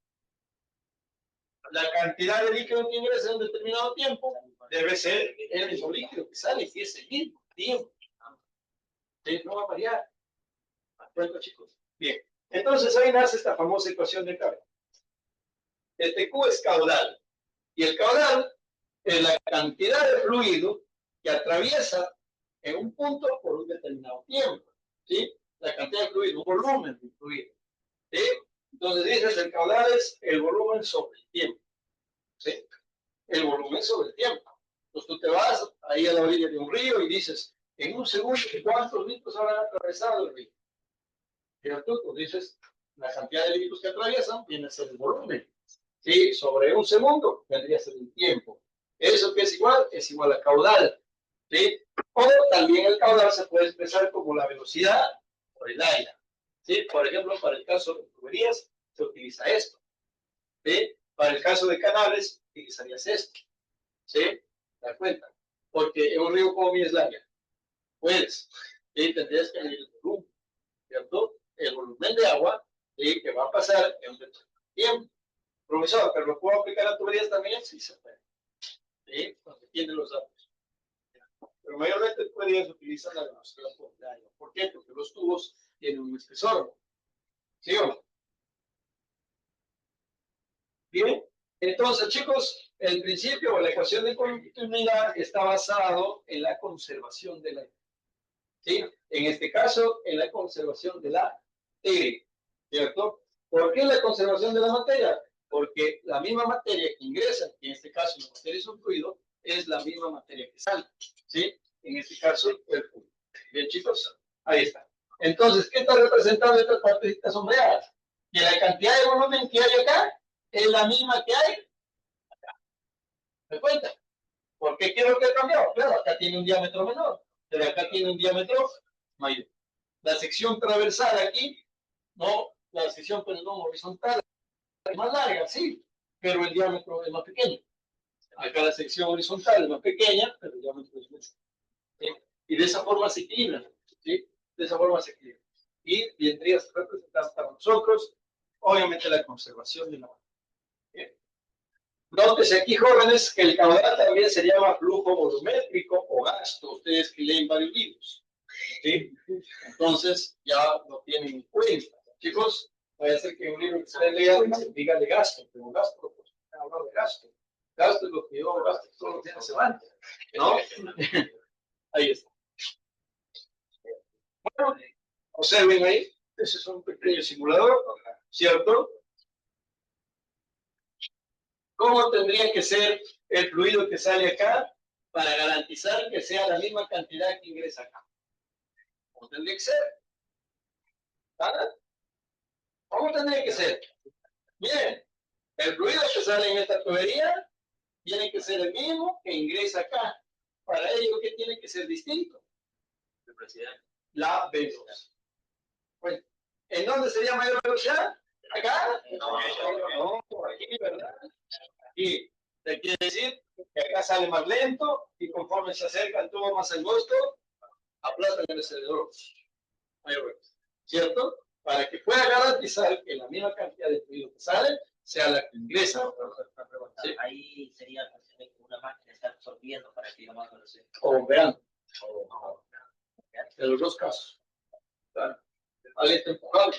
La cantidad de líquido que ingresa en un determinado tiempo debe ser el mismo líquido que sale, y es el mismo tiempo. ¿Sí? No va a variar. ¿Acuerdo, chicos? Bien. Entonces ahí nace esta famosa ecuación de Carnot. Este Q es caudal. Y el caudal es la cantidad de fluido que atraviesa en un punto por un determinado tiempo. ¿Sí? La cantidad de fluido, un volumen de fluido. ¿Sí? Entonces dices, el caudal es el volumen sobre el tiempo. ¿Sí? El volumen sobre el tiempo. Entonces tú te vas ahí a la orilla de un río y dices, en un segundo, ¿cuántos litros habrán atravesado el río? ¿Cierto? Tú dices, la cantidad de litros que atraviesan viene a ser el volumen. ¿Sí? Sobre un segundo vendría a ser el tiempo. ¿Eso qué es igual a caudal. ¿Sí? O también el caudal se puede expresar como la velocidad por el aire. ¿Sí? Por ejemplo, para el caso de tuberías se utiliza esto. ¿Sí? Para el caso de canales utilizarías esto. ¿Sí? ¿Te das cuenta? Porque en un río como mi Islandia, pues, ¿sí? Tendrías que medir el volumen, ¿cierto? El volumen de agua, ¿sí? Que va a pasar en un determinado tiempo. Profesor, ¿pero lo puedo aplicar a tuberías también? Sí, se puede. ¿Sí? Donde tienen los datos. Pero mayormente tuberías utilizan la velocidad por el aire. ¿Por qué? Porque los tubos tiene un espesor. ¿Sí o no? Bien. Entonces, chicos, el principio o la ecuación de continuidad está basado en la conservación de la energía. ¿Sí? En este caso, en la conservación de la materia, ¿cierto? ¿Por qué la conservación de la materia? Porque la misma materia que ingresa, que en este caso la materia es un fluido, es la misma materia que sale, ¿sí? En este caso, el fluido. Bien, chicos, ahí está. Entonces, ¿qué está representando estas partecitas sombreadas? Que la cantidad de volumen que hay acá es la misma que hay acá. ¿Me cuenta? ¿Por qué quiero que cambiado? Claro, acá tiene un diámetro menor, pero acá tiene un diámetro mayor. La sección transversal aquí, no, la sección, perdón, horizontal es más larga, sí, pero el diámetro es más pequeño. Acá la sección horizontal es más pequeña, pero el diámetro es mucho. ¿Sí? Y de esa forma se equilibra, ¿sí? De esa forma se equilibra. Y vendría a representar para nosotros, obviamente, la conservación de la materia. ¿Sí? Nótese aquí, jóvenes, que el caudal también se llama flujo volumétrico o gasto. Ustedes que leen varios libros. ¿Sí? Entonces, ya lo tienen en cuenta. Chicos, puede ser que un libro que ustedes lean diga de gasto, pero gasto, pues, habla de gasto. Gasto es lo que yo gasto todos los días se van, ¿no? Ahí está. Bueno, observen ahí, ese es un pequeño simulador, ¿cierto? ¿Cómo tendría que ser el fluido que sale acá para garantizar que sea la misma cantidad que ingresa acá? ¿Cómo tendría que ser? ¿Ah? ¿Cómo tendría que ser? Bien, el fluido que sale en esta tubería tiene que ser el mismo que ingresa acá. Para ello, ¿qué tiene que ser distinto? La velocidad. Bueno, ¿en dónde sería mayor velocidad? ¿Acá? No, por aquí, ¿verdad? Aquí. ¿Te quiere decir que acá sale más lento y conforme se acerca el tubo más angosto, aplasta el acelerador. ¿Cierto? Para que pueda garantizar que la misma cantidad de fluido que sale sea la que ingresa. ¿Sí? Ahí sería que una máquina está absorbiendo para que haya más velocidad. O vean. En los dos casos. Claro. Vale, empujado.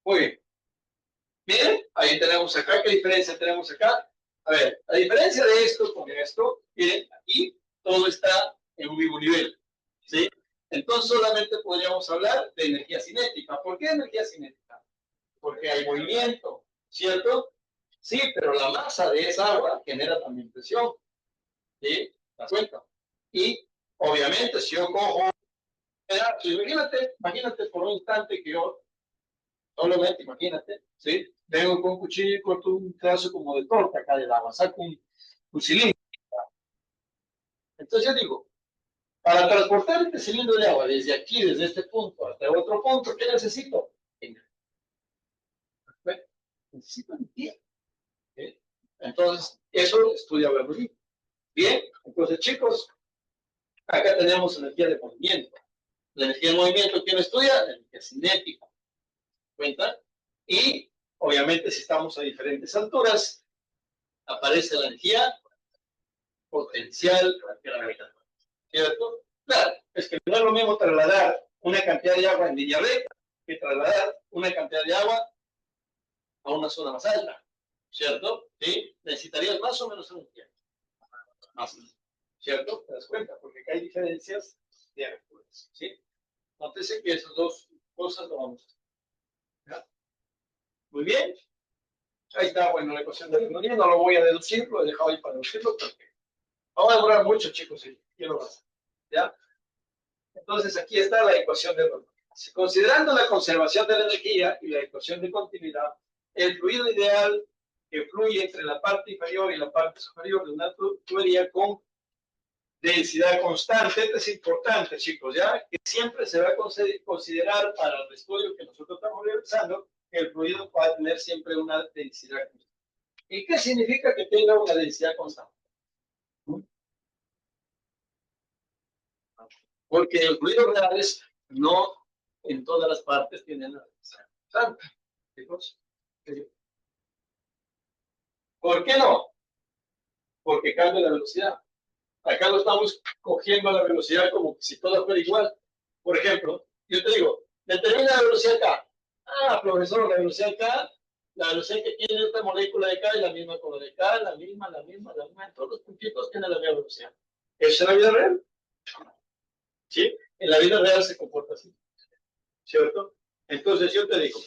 Muy bien. Miren, ahí tenemos acá. ¿Qué diferencia tenemos acá? A ver, la diferencia de esto con esto, miren, aquí todo está en un mismo nivel. ¿Sí? Entonces solamente podríamos hablar de energía cinética. ¿Por qué energía cinética? Porque hay movimiento, ¿cierto? Sí, pero la masa de esa agua genera también presión. ¿Sí? ¿Te das cuenta? Y obviamente si yo cojo, imagínate por un instante que yo, solamente imagínate, ¿sí? Vengo con un cuchillo y corto un pedazo como de torta acá del agua, saco un cilindro. Entonces yo digo, para transportar este cilindro de agua desde aquí, desde este punto hasta otro punto, ¿qué necesito? Necesito energía. ¿Sí? Entonces, eso estudia Bernoulli. Bien, entonces chicos, acá tenemos energía de movimiento. La energía de movimiento, ¿quién estudia? La energía cinética. ¿Cuenta? Y, obviamente, si estamos a diferentes alturas, aparece la energía potencial gravitatoria. ¿Cierto? Claro, es que no es lo mismo trasladar una cantidad de agua en línea recta que trasladar una cantidad de agua a una zona más alta. ¿Cierto? ¿Sí? Necesitarías más o menos energía. Más. ¿Cierto? ¿Te das cuenta? Porque acá hay diferencias de alturas. ¿Sí? Nótese que esas dos cosas lo vamos a hacer. ¿Ya? Muy bien. Ahí está, bueno, la ecuación de Bernoulli. No lo voy a deducir, lo he dejado ahí para deducirlo porque vamos a demorar mucho, chicos, si quiero más. ¿Ya? Entonces, aquí está la ecuación de Bernoulli. Considerando la conservación de la energía y la ecuación de continuidad, el fluido ideal que fluye entre la parte inferior y la parte superior de una tubería con densidad constante. Esto es importante, chicos, ya que siempre se va a considerar para el estudio que nosotros estamos realizando que el fluido va a tener siempre una densidad constante. ¿Y qué significa que tenga una densidad constante? Porque los fluidos reales no en todas las partes tienen la densidad constante. Chicos, ¿por qué no? Porque cambia la velocidad. Acá lo estamos cogiendo a la velocidad como si todo fuera igual. Por ejemplo, yo te digo, determina la velocidad K. Ah, profesor, la velocidad que tiene esta molécula de K es la misma con la de K, la misma. Todos los puntitos tienen la misma velocidad. ¿Eso es la vida real? ¿Sí? En la vida real se comporta así. ¿Cierto? Entonces yo te digo,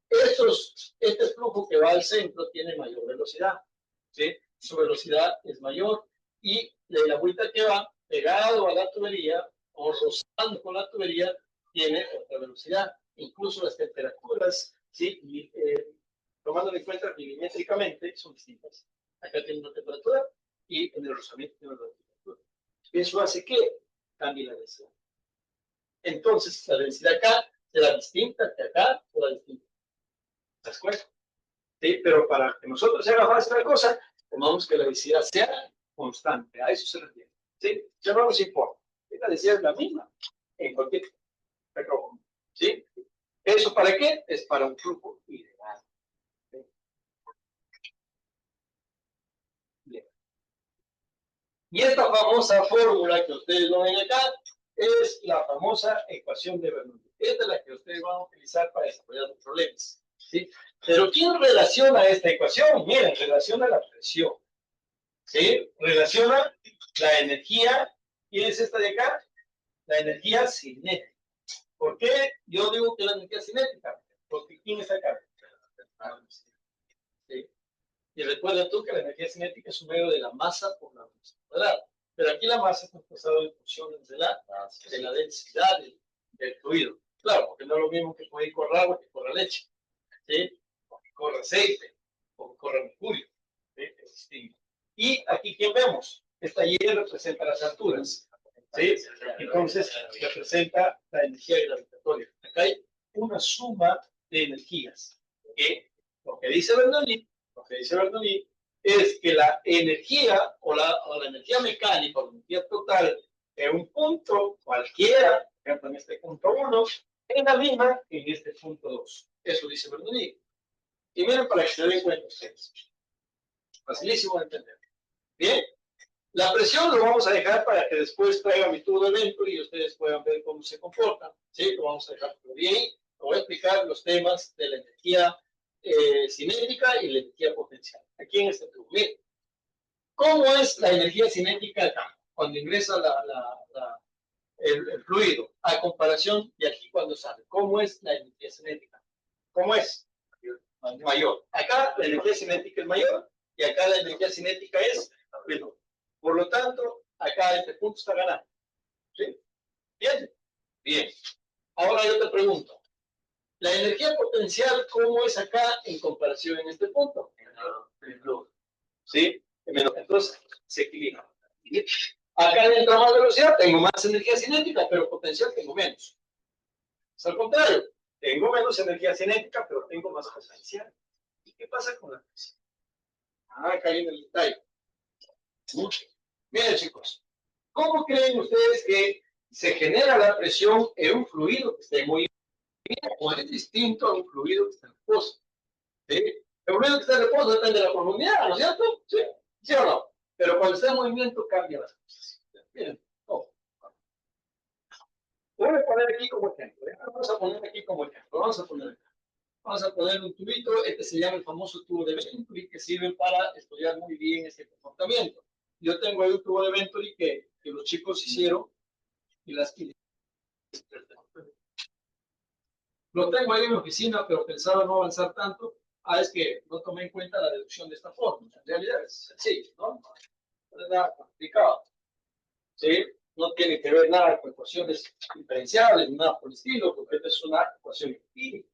este flujo que va al centro tiene mayor velocidad. ¿Sí? Su velocidad es mayor y el agüita que va pegado a la tubería o rozando con la tubería tiene otra velocidad. Incluso las temperaturas, ¿sí? Tomando en cuenta milimétricamente, son distintas. Acá tiene una temperatura y en el rozamiento tiene otra temperatura. Eso hace que cambie la densidad. Entonces, la densidad acá será distinta que acá, será distinta. ¿Te das cuenta? ¿Sí? Pero para que nosotros se haga fácil la cosa, tomamos que la densidad sea constante. A eso se refiere. ¿Sí? Ya no nos importa. La densidad es la misma en cualquier micrófono. ¿Sí? ¿Eso para qué? Es para un flujo ideal. ¿Sí? Bien. Y esta famosa fórmula que ustedes lo ven acá es la famosa ecuación de Bernoulli. Esta es la que ustedes van a utilizar para desarrollar los problemas. ¿Sí? Pero ¿quién relaciona esta ecuación? Miren, relaciona la presión. ¿Sí? Relaciona la energía. ¿Quién es esta de acá? La energía cinética. ¿Por qué yo digo que la energía cinética? Porque ¿quién está acá? ¿Sí? Y recuerda tú que la energía cinética es un medio de la masa por la velocidad cuadrada. Pero aquí la masa está expresada en funciones de la densidad del fluido. Claro, porque no es lo mismo que puede correr agua que corra leche. ¿Sí? O que corra aceite, o que corra mercurio. ¿Sí? Es distinto. Y aquí, ¿quién vemos? Esta Y representa las alturas. ¿Sí? Entonces, representa la energía gravitatoria. Acá hay una suma de energías. Que lo que dice Bernoulli es que la energía o la energía mecánica o la energía total en un punto cualquiera, por ejemplo en este punto 1, es la misma que en este punto 2. Eso dice Bernoulli. Y miren para que se den cuenta ustedes. Facilísimo de entender. Bien. La presión lo vamos a dejar para que después traiga mi tubo de evento y ustedes puedan ver cómo se comporta. ¿Sí? Lo vamos a dejar por bien. Voy a explicar los temas de la energía cinética y la energía potencial. Aquí en este tubo. Miren, ¿cómo es la energía cinética acá? Cuando ingresa el fluido, a comparación de aquí cuando sale. ¿Cómo es la energía cinética? ¿Cómo es? Mayor. Acá la energía cinética es mayor y acá la energía cinética es menor. Por lo tanto, acá este punto está ganando. ¿Sí? ¿Bien? Bien. Ahora yo te pregunto, ¿la energía potencial cómo es acá en comparación en este punto? Menor. ¿Sí? Menor. Entonces, se equilibra. Acá dentro más velocidad tengo más energía cinética, pero potencial tengo menos. Es al contrario. Tengo menos energía cinética, pero tengo más potencial. ¿Y qué pasa con la presión? Acá viene el detalle. Miren, chicos, ¿cómo creen ustedes que se genera la presión en un fluido que esté muy bien o es distinto a un fluido que está en reposo? ¿Sí? El fluido que está en reposo depende de la profundidad, ¿no es cierto? ¿Sí? ¿Sí o no? Pero cuando está en movimiento cambia las cosas. Miren, oh. Voy a poner aquí como ejemplo. Vamos a poner aquí como ejemplo. Vamos a poner un tubito. Este se llama el famoso tubo de Venturi, que sirve para estudiar muy bien este comportamiento. Yo tengo ahí un tubo de Venturi que los chicos hicieron y lo tengo ahí en mi oficina, pero pensaba no avanzar tanto. Es que no tomé en cuenta la deducción de esta forma. En realidad es sencillo, ¿no? No es nada complicado. ¿Sí? No tiene que ver nada con ecuaciones diferenciables, ni nada por el estilo, porque esta es una ecuación empírica.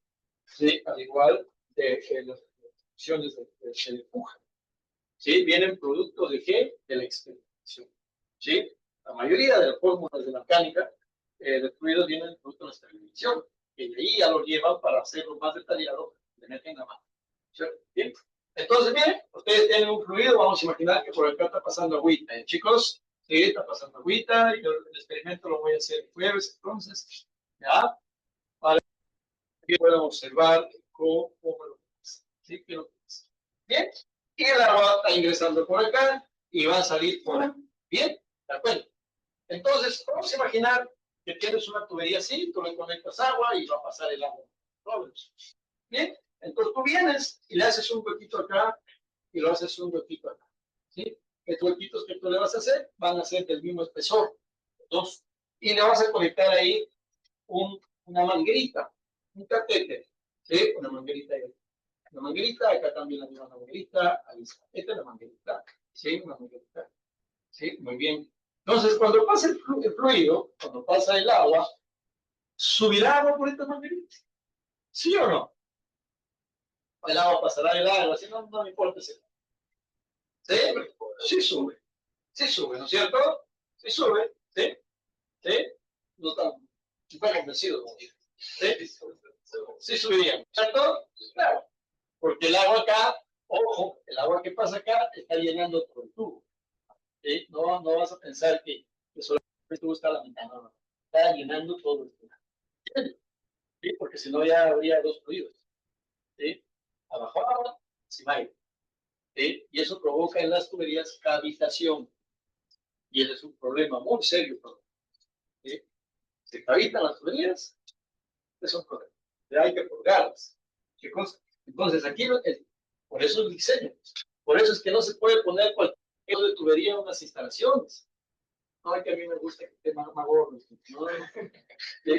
¿Sí? Al igual de las ecuaciones de empuje. ¿Sí? Vienen producto de qué? De la experimentación. ¿Sí? La mayoría de las fórmulas de la mecánica de fluidos vienen producto de la experimentación. Y de ahí ya lo llevan para hacerlo más detallado, le meten la mano. ¿Cierto? Bien. Entonces, miren, ustedes tienen un fluido, vamos a imaginar que por acá está pasando agüita. Chicos, sí, está pasando agüita, y yo el experimento lo voy a hacer el jueves, entonces, ¿ya? Para que puedan observar cómo lo pasa. ¿Sí? ¿Qué lo pasa? Bien. Y el agua está ingresando por acá y va a salir por aquí. Bien. ¿De acuerdo? Entonces, vamos a imaginar que tienes una tubería así, tú le conectas agua y va a pasar el agua. Bien, entonces tú vienes y le haces un huequito acá y lo haces un huequito acá. ¿Sí? Estos huequitos que tú le vas a hacer van a ser del mismo espesor. Dos. Y le vas a conectar ahí una manguerita, un catéter. ¿Sí? Una manguerita. Una manguerita, acá también la misma manguerita. Ahí está. Esta es la manguerita. ¿Sí? Una manguerita. ¿Sí? Muy bien. Entonces, cuando pasa el fluido, cuando pasa el agua, ¿subirá agua por esta manguerita? ¿Sí o no? El agua pasará el agua, si no, no me importa. ¿Sí? Sí sube. Sí sube, ¿no es cierto? Sí sube. ¿Sí? ¿Sí? No tan convencido como digo. ¿Sí? Sí subiría, ¿cierto? Claro. Porque el agua acá, ojo, el agua que pasa acá está llenando todo el tubo. ¿Sí? No, no vas a pensar que solamente el tubo está a la mitad, no, no. Está llenando todo el tubo. ¿Sí? Porque si no ya habría dos fluidos. ¿Sí? Abajo agua, sin aire. ¿Sí? Y eso provoca en las tuberías cavitación. Y ese es un problema muy serio. ¿Sí? Se cavitan las tuberías, es un problema. Hay que colgarlas. ¿Qué cosa? Entonces, aquí, por eso el diseño. Por eso es que no se puede poner cualquier tipo de tubería en unas instalaciones. No, es que a mí me gusta que esté más gordo. No,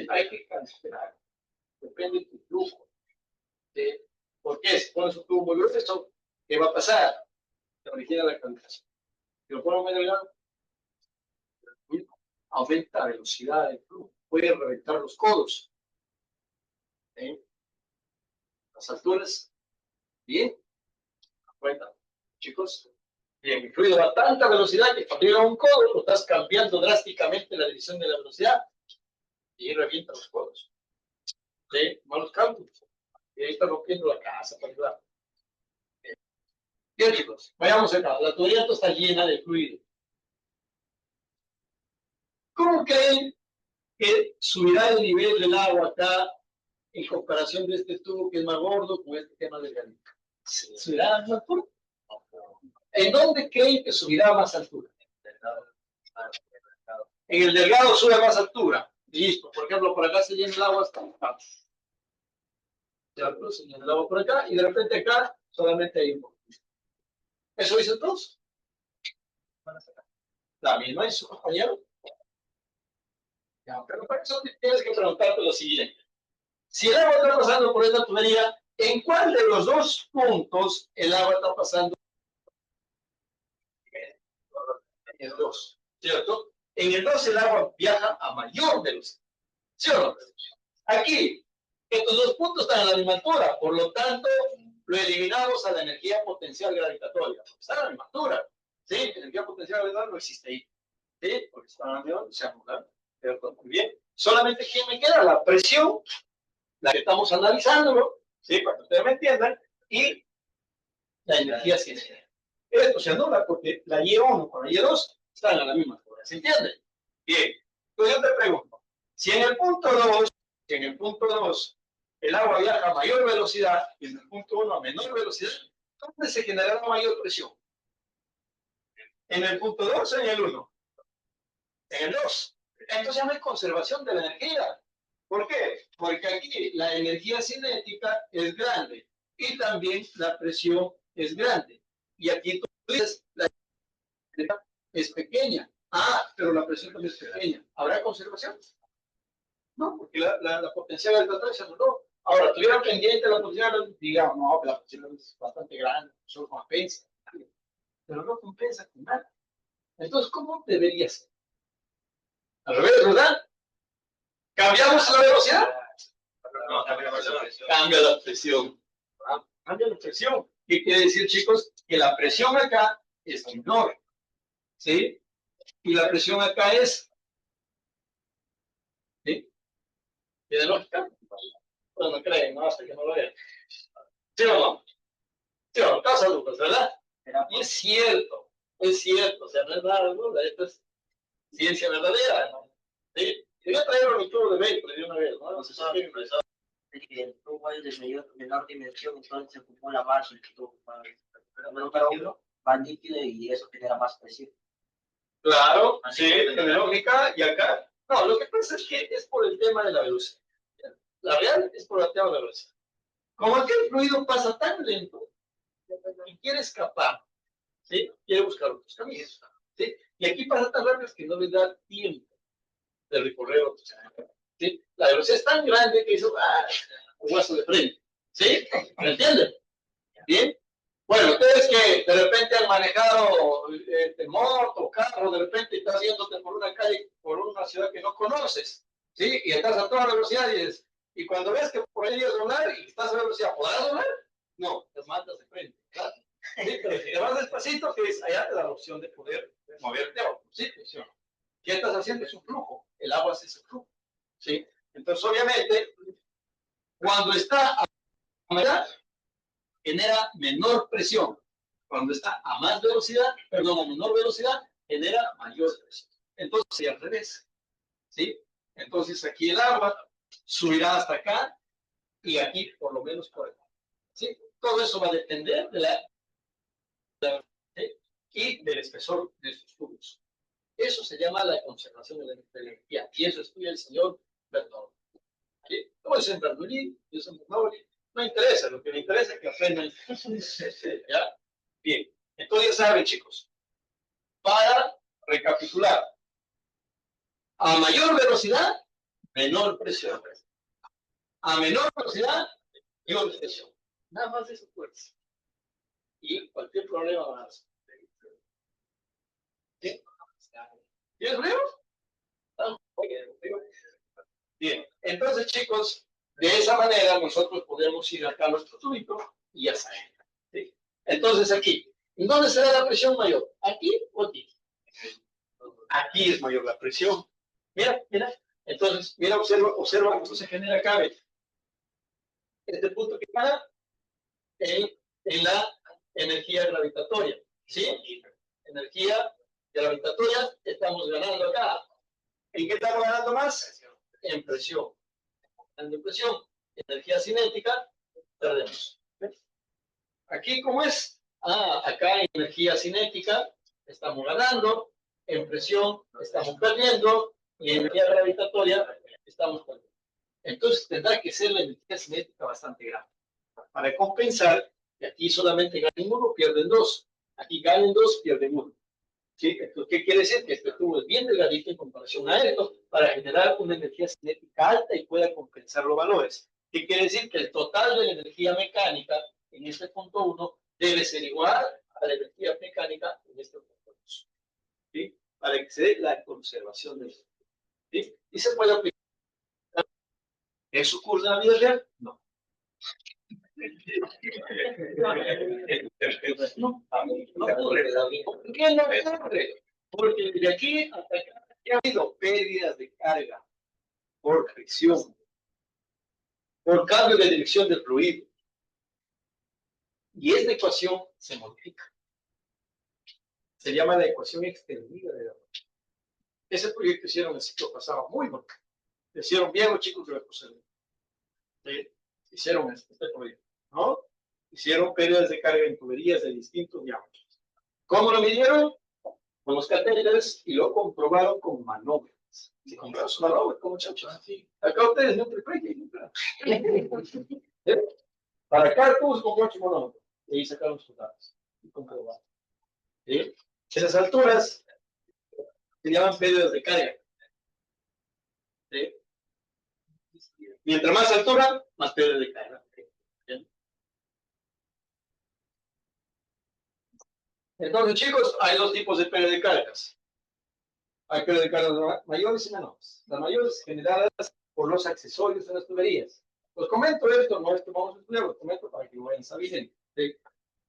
hay que cancelar. Depende de tu flujo. ¿Sí? ¿Por qué? Si pones un tubo muy grueso, ¿qué va a pasar? Se origina la calefacción. Si lo pongo medio grande, aumenta la velocidad del flujo. Puede reventar los codos. ¿Sí? Las alturas. Bien. Cuenta, chicos. Bien, el fluido va a tanta velocidad que cuando llega a un codo, lo estás cambiando drásticamente la dirección de la velocidad y revienta los codos. ¿Sí? Malos cálculos. Y ahí está rompiendo la casa, para ayudar. Bien, chicos, vayamos acá. La tubería está llena de fluido. ¿Cómo creen que subirá el nivel del agua acá en comparación de este tubo que es más gordo con este tema del granito? ¿Subirá más altura? ¿En dónde creen que subirá más altura? En el delgado sube más altura. Listo. Por ejemplo, por acá se llena el agua hasta acá. ¿Cierto? Se llena el agua por acá y de repente acá solamente hay un poquito. ¿Eso dicen todos? La misma es su compañero. Ya, pero para eso tienes que preguntarte lo siguiente. Si el agua está pasando por esta tubería, ¿en cuál de los dos puntos el agua está pasando? En el 2, ¿cierto? En el 2 el agua viaja a mayor velocidad. ¿Sí o no? Aquí, estos dos puntos están a la misma altura, por lo tanto, lo eliminamos a la energía potencial gravitatoria. Está a la misma altura. ¿Sí? Energía potencial gravitatoria no existe ahí. ¿Sí? Porque está a la misma altura, se anulan. Muy bien. Solamente que me queda la presión, la que estamos analizándolo, ¿sí? Para que ustedes me entiendan, y la energía cinética. Esto se anula porque la Y1 con la Y2 están a la misma altura. ¿Se entiende? Bien. Entonces yo te pregunto, si en el punto 2, el agua viaja a mayor velocidad y en el punto 1 a menor velocidad, ¿dónde se generará mayor presión? ¿En el punto 2 o en el 1? En el 2. Entonces ya no hay conservación de la energía. ¿Por qué? Porque aquí la energía cinética es grande y también la presión es grande. Y aquí tú dices, la energía es pequeña. Ah, pero la presión también es pequeña. ¿Habrá conservación? No, porque la potencial gravitatoria se anuló. Ahora, tuviera pendiente la potencial, digamos, no, la potencial es bastante grande, solo compensa. Pero no compensa con nada. Entonces, ¿cómo debería ser? Al revés, ¿verdad? ¿Cambiamos la velocidad? No, cambia la presión. Cambia la presión. Cambia la presión. ¿Qué quiere decir, chicos? Que la presión acá es menor. ¿Sí? Y la presión acá es. ¿Sí? ¿Tiene lógica? Pues no creen, ¿no? Hasta que no lo vean. ¿Sí o no? ¿Sí o no? Causa dudas, ¿verdad? Y es cierto. Es cierto. O sea, no es nada de duda. Esto es ciencia verdadera. ¿Sí? Yo voy a traer un tubo de vehículo de una vez, ¿no? Entonces, que el tubo es de menor dimensión, entonces se acumula más el tubo. Pero para uno va líquido y eso genera más presión. Claro, sí, tiene lógica. Y acá, no, lo que pasa es que es por el tema de la velocidad. La real es por el tema de la velocidad. Como aquí el fluido pasa tan lento y quiere escapar, ¿sí? Quiere buscar otros caminos, ¿sí? Y aquí pasa tan rápido que no le da tiempo de recorrer otros caminos, ¿sí? La velocidad es tan grande que hizo, un guaso de frente, ¿sí? ¿Me entienden? Bien. Bueno, ustedes que de repente han manejado moto, carro, de repente estás yéndote por una calle, por una ciudad que no conoces, ¿sí? Y estás a toda velocidad y cuando ves que por ahí es doblar y estás a velocidad, ¿podrás doblar? No, te matas de frente, ¿verdad? Sí, pero si te vas despacito, que es, allá te da la opción de poder moverte a otro sitio, ¿sí? ¿Qué estás haciendo? Es un flujo. El agua es ese flujo, ¿sí? Entonces, obviamente, cuando está a humedad, genera menor presión. Cuando está a más velocidad, perdón, a menor velocidad, genera mayor presión. Entonces, al revés, ¿sí? Entonces, aquí el agua subirá hasta acá y aquí, por lo menos, por acá, ¿sí? Todo eso va a depender de ¿sí? Y del espesor de estos tubos. Eso se llama la conservación de la energía y eso estudia el señor Bernoulli. ¿Sí? Como dicen Bernoulli, yo soy Bernoulli, no interesa, lo que me interesa es que aprendan. ¿Ya? Bien, entonces ya saben, chicos, para recapitular, a mayor velocidad, menor presión. A menor velocidad, mayor presión. Nada más de eso, pues. Y cualquier problema más. ¿Sí? ¿Tienes frío? Bien, entonces, chicos, de esa manera nosotros podemos ir acá a nuestro tubito y ya saben. ¿Sí? Entonces, aquí, ¿dónde se da la presión mayor? ¿Aquí o aquí? Aquí es mayor la presión. Mira, mira. Entonces, mira, observa cómo se genera acá. Este punto que está en la energía gravitatoria. ¿Sí? Energía gravitatoria, estamos ganando acá. ¿En qué estamos ganando más? En presión. En presión. Energía cinética, perdemos. Aquí, ¿cómo es? Acá en energía cinética estamos ganando, en presión estamos perdiendo y en energía gravitatoria estamos perdiendo. Entonces tendrá que ser la energía cinética bastante grande. Para compensar, que aquí solamente ganen uno, pierden dos. Aquí ganen dos, pierden uno. ¿Sí? Entonces, ¿qué quiere decir? Que este tubo es bien delgadito en comparación a esto para generar una energía cinética alta y pueda compensar los valores. ¿Qué quiere decir? Que el total de la energía mecánica en este punto 1 debe ser igual a la energía mecánica en este punto 2. ¿Sí? Para que se dé la conservación del fluido. ¿Sí? ¿Y se puede aplicar? ¿Eso ocurre en la vida real? No. No, no ocurre. ¿Por qué no ocurre? Porque de aquí hasta acá ha habido pérdidas de carga por fricción, por cambio de dirección del fluido. Y esta ecuación se modifica. Se llama la ecuación extendida de la rocha. Ese proyecto hicieron el ciclo pasado muy bueno. Lo hicieron bien los chicos de la COSEL. Hicieron este proyecto, ¿no? Hicieron pérdidas de carga en tuberías de distintos diámetros. ¿Cómo lo midieron? Con los catéteres y lo comprobaron con manómetros. Si compraron su manómetro, muchachos, así. Acá ustedes no prefieren. Para acá todos compraron su manómetro. Y ahí sacaron sus datos. Y comprobaron. ¿Sí? Esas alturas se llaman pérdidas de carga. ¿Sí? Mientras más altura, más pérdidas de carga. ¿Sí? Entonces, chicos, hay dos tipos de pérdida de cargas. Hay pérdida de cargas mayores y menores. Las mayores generadas por los accesorios de las tuberías. Os comento esto, no esto vamos a estudiar, os comento para que lo vayan sabiendo. ¿Sí?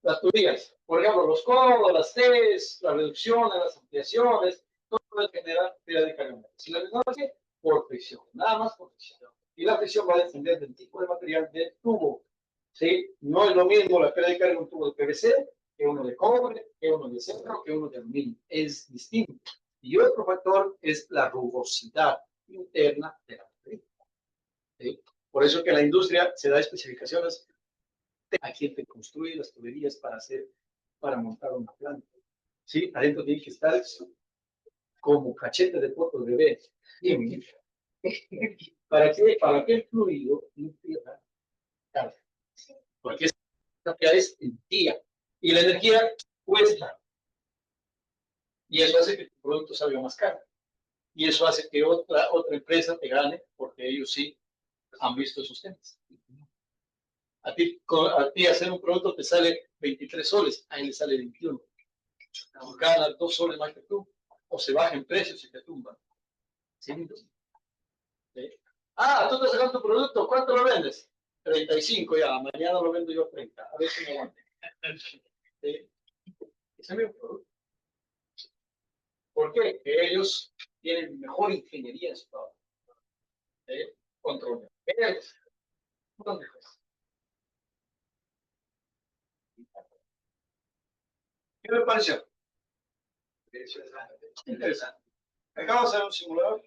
Las tuberías, por ejemplo, los codos, las T's, las reducciones, las ampliaciones, todo puede generar pérdida de carga. Si la menores, por fricción, nada más por fricción. Y la fricción va a depender del tipo de material del tubo. ¿Sí? No es lo mismo la pérdida de carga en un tubo de PVC que uno de cobre, que uno de acero, que uno de aluminio. Es distinto. Y otro factor es la rugosidad interna de la tubería. ¿Sí? Por eso que la industria se da especificaciones a quien te construye las tuberías para montar una planta. ¿Sí? Adentro tiene que estar como cachete de foto de bebé. ¿Para qué? Para que el fluido no pierda carga. Porque esa energía es energía. Y la energía cuesta. Y eso hace que tu producto salga más caro. Y eso hace que otra empresa te gane, porque ellos sí han visto esos temas. A ti hacer un producto te sale 23 soles, a él le sale 21. Gana 2 soles más que tú. O se baja en precios y te tumban. ¿Sí? ¿Sí? Ah, tú te sacas tu producto, ¿cuánto lo vendes? 35 ya, mañana lo vendo yo 30. A ver si me aguanta. ¿Sí? Ese es mi producto. ¿Por qué? Que ellos tienen mejor ingeniería en su trabajo. ¿Sí? Control de precios. ¿Dónde estás? ¿Qué me pareció? Interesante. Acabamos de hacer un simulador.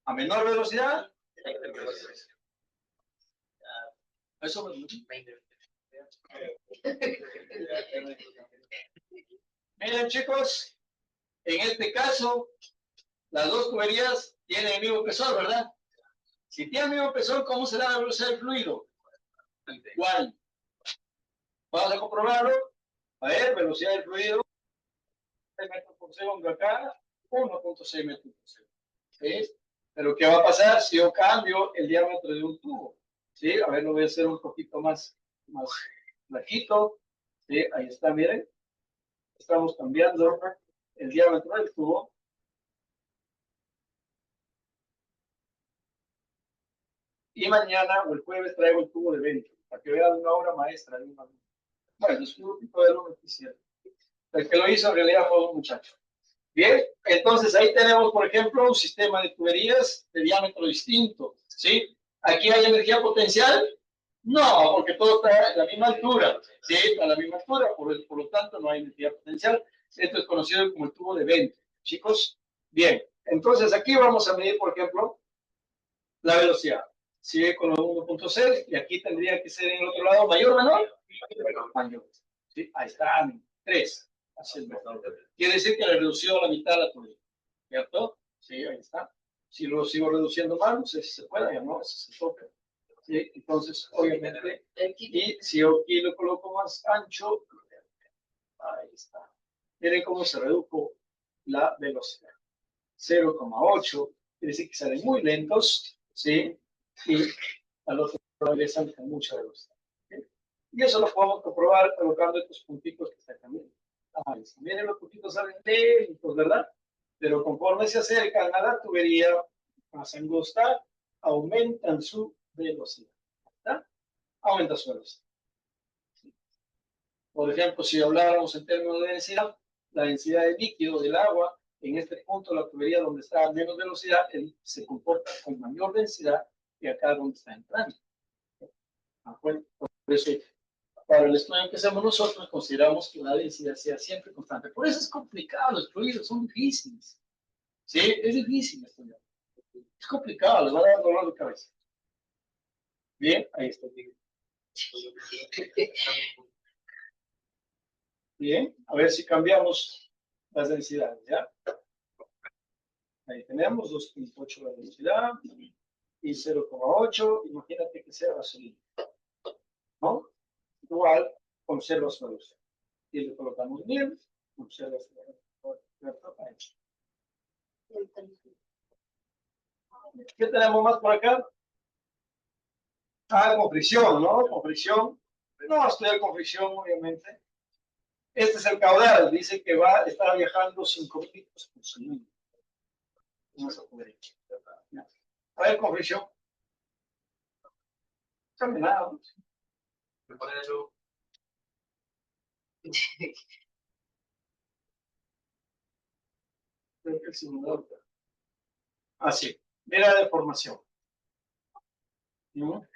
A menor velocidad, eso me Miren, chicos, en este caso, las dos tuberías tienen el mismo espesor, ¿verdad? Si tienen el mismo espesor, ¿cómo será la velocidad del fluido? Igual. Vamos a comprobarlo. A ver, velocidad del fluido. 6 metros por segundo acá, 1.6 metros por segundo. ¿Sí? Pero ¿qué va a pasar si yo cambio el diámetro de un tubo? ¿Sí? A ver, lo voy a hacer un poquito más bajito. ¿Sí? Ahí está, miren. Estamos cambiando el diámetro del tubo. Y mañana o el jueves traigo el tubo de 20 para que vean una obra maestra. Bueno, es un tipo de alumno que hicieron. El que lo hizo en realidad fue un muchacho. Bien, entonces ahí tenemos, por ejemplo, un sistema de tuberías de diámetro distinto. ¿Sí? ¿Aquí hay energía potencial? No, porque todo está a la misma altura. ¿Sí? A la misma altura, por lo tanto no hay energía potencial. Esto es conocido como el tubo de 20. Chicos, bien. Entonces aquí vamos a medir, por ejemplo, la velocidad. Sigue con los 1.6 y aquí tendría que ser en el otro lado mayor o menor. Mayor. ¿Sí? Ahí está, 3. Quiere decir que le redució a la mitad la tubería. ¿Cierto? Sí, ahí está. Si lo sigo reduciendo más, no sé si se puede, ya no, si se toca. ¿Sí? Entonces, obviamente, y si yo aquí lo coloco más ancho, ahí está. Miren cómo se redujo la velocidad. 0,8, quiere decir que salen muy lentos, ¿sí? Y al otro lado regresan con mucha velocidad. ¿Sí? Y eso lo podemos comprobar colocando estos puntitos que están cambiando. Miren, los puntitos salen lentos, ¿verdad? Pero conforme se acercan a la tubería más angosta, aumentan su velocidad. ¿Verdad? Aumenta su velocidad. Por ejemplo, si habláramos en términos de densidad, la densidad de líquido del agua, en este punto la tubería donde está a menos velocidad, se comporta con mayor densidad que acá donde está entrando. Bueno, por eso, para el estudio que hacemos nosotros, consideramos que la densidad sea siempre constante. Por eso es complicado, los fluidos son difíciles. Sí, es difícil estudiar. Es complicado, les va a dar dolor de cabeza. Bien, ahí está. Bien, a ver si cambiamos las densidades, ¿ya? Ahí tenemos 2.8 la densidad y 0,8. Imagínate que sea gasolina, ¿no? Igual, conserva su velocidad. Y le colocamos bien, conserva su velocidad. ¿Qué tenemos más por acá? Ah, con fricción, ¿no? Con fricción. No va a estudiar con fricción, obviamente. Este es el caudal. Dice que va a estar viajando 5 litros por segundo. Vamos a poner aquí. A ver, con fricción. Caminado. Creo que el simulador. Así. Mira la deformación. ¿No?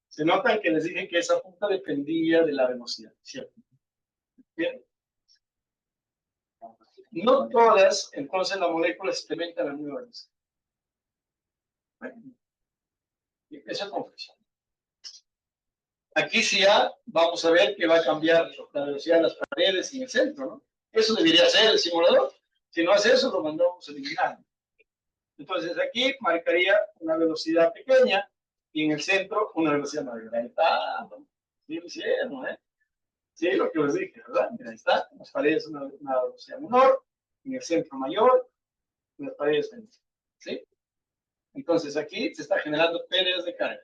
Se notan que les dije que esa punta dependía de la velocidad, ¿cierto? Bien. No todas, entonces la molécula experimenta la misma velocidad. Bueno, esa es confusión. Aquí sí ya vamos a ver que va a cambiar la velocidad de las paredes en el centro, ¿no? Eso debería ser el simulador. Si no hace eso, lo mandamos a eliminar. Entonces aquí marcaría una velocidad pequeña y en el centro una velocidad mayor. Ahí está. Sí lo hicieron, ¿eh? Sí, lo que les dije, ¿verdad? Mira, ahí está. En las paredes una velocidad menor, en el centro mayor, en las paredes menor. ¿Sí? Entonces aquí se está generando pérdidas de carga.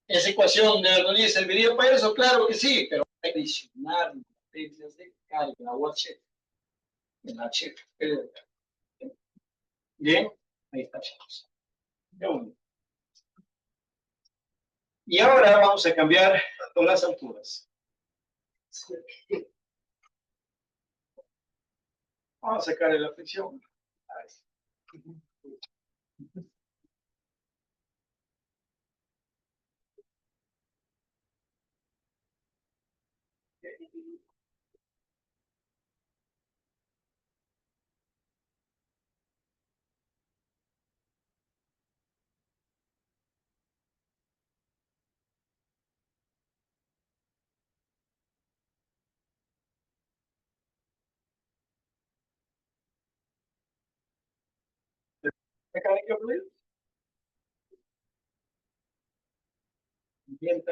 ¿Esa ecuación de Bernoulli serviría para eso? Claro que sí, pero hay que adicionar pérdidas de carga, la UH. En H. Bien, ahí está, chicos. Y ahora vamos a cambiar con las alturas. Vamos a sacar la fricción. ¿Mecánica fluida? Bien,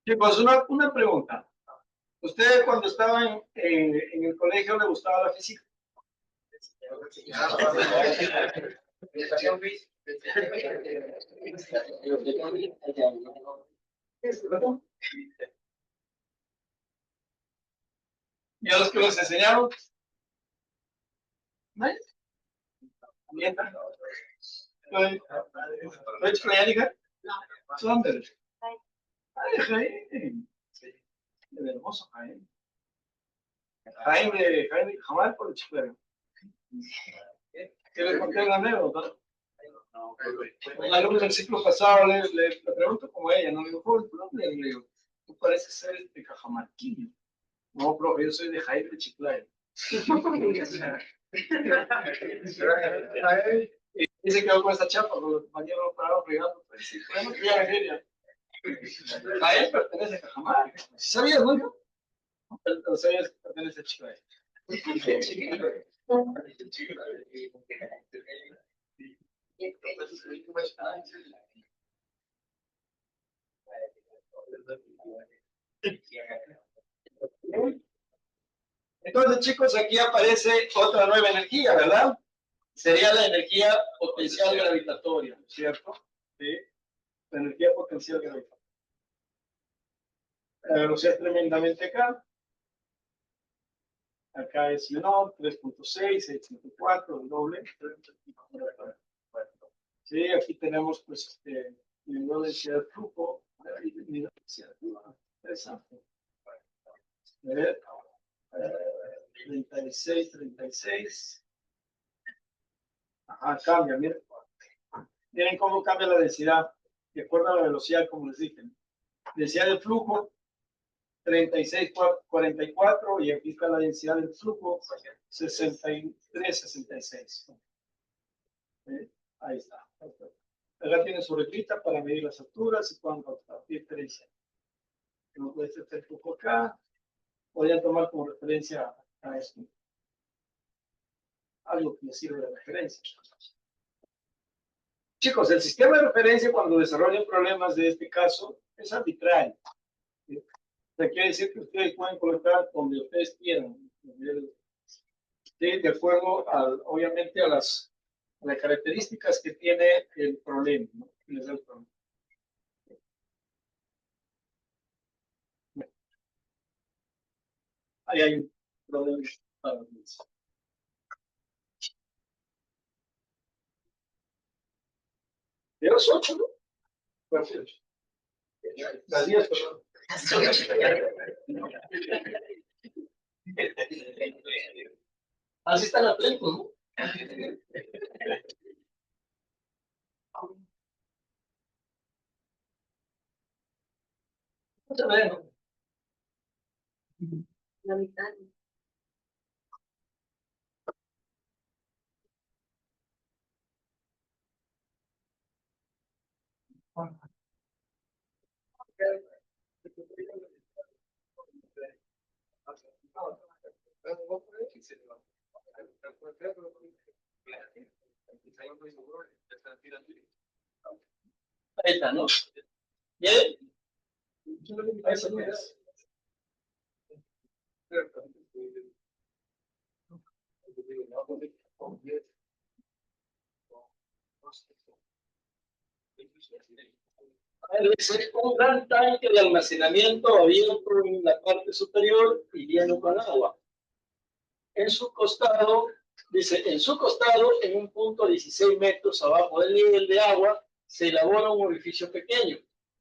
chicos, una pregunta. ¿Usted cuando estaba en el colegio le gustaba la física? ¿Y a los que los enseñaron? ¿No? Bien. ¿Deutsch Vereniger? Sondern. Ay, Jaime. De hermoso Jaime. Jaime, jamás por el chiflero. ¿Qué le conté una anécdota? Un alumno del ciclo pasado le pregunto como ella, no le digo, ¿cuál es tu nombre? Le digo, tú pareces ser de Cajamarquillo. No, profe, yo soy de Jaime Chiclayo. Y se quedó con esa chapa, con los compañeros parados fregando. Pues, bueno, que ya Nigeria. Jaime pertenece a Cajamarca. ¿Sabías, no? Pero sabías que pertenece a Chiclayo. Entonces, chicos, aquí aparece otra nueva energía, ¿verdad? Sería la energía potencial gravitatoria, ¿cierto? Sí. La energía potencial gravitatoria. La velocidad es tremendamente acá. Acá es menor, 3.6, 6.4, el doble. Sí, aquí tenemos pues el nivel de densidad de flujo. Interesante. 36, 36. Ajá, cambia, miren. Miren cómo cambia la densidad. De acuerdo a la velocidad, como les dije. Densidad del flujo, 36, 44, y aquí está la densidad del flujo, 63, 66. Ahí está. Acá tiene su reglita para medir las alturas y cuánto diferencia. No puede ser el flujo acá. Podrían tomar como referencia a esto. Algo que les sirve de referencia. Chicos, el sistema de referencia cuando desarrollan problemas de este caso es arbitrario. ¿Sí? O sea, quiere decir que ustedes pueden colocar donde ustedes quieran. ¿Sí? De acuerdo, obviamente, a las características que tiene el problema. ¿No? Les da el problema. Ahí hay un problema. ¿De las 8, no? Perfecto. Las 10, perdón. Así están atentos, ¿no? Vamos a ver. La mitad. Ahí está, ¿no? Bien. Ahí se queda. Dice, un gran tanque de almacenamiento abierto en la parte superior y lleno con agua. En su costado, dice, en su costado, en un punto 16 metros abajo del nivel de agua, se elabora un orificio pequeño.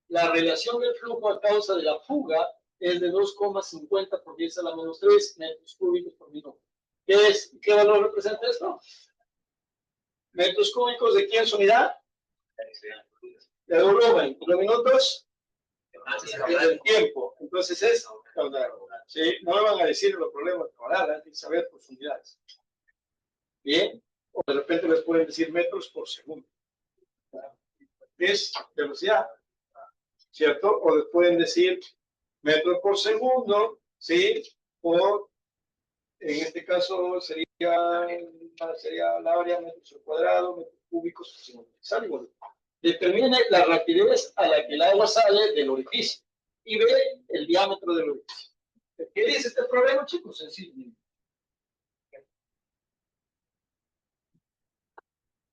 La relación del flujo a causa de la fuga es de 2,50 por 10 a la menos 3 metros cúbicos por minuto. ¿Qué valor representa esto? ¿Metros cúbicos de qué unidad? De volumen. ¿Los minutos? El tiempo. Entonces es caudal. ¿Sí? No me van a decir los problemas caudal, hay que saber profundidades. Bien. O de repente les pueden decir metros por segundo. Es velocidad. ¿Cierto? O les pueden decir metros por segundo, ¿sí? O en este caso sería la área metros al cuadrado, metros cúbicos por segundo. ¿Sale? Bueno. Determine la rapidez a la que el agua sale del orificio y ve el diámetro del orificio. ¿Qué dice este problema, chicos? Sencillo.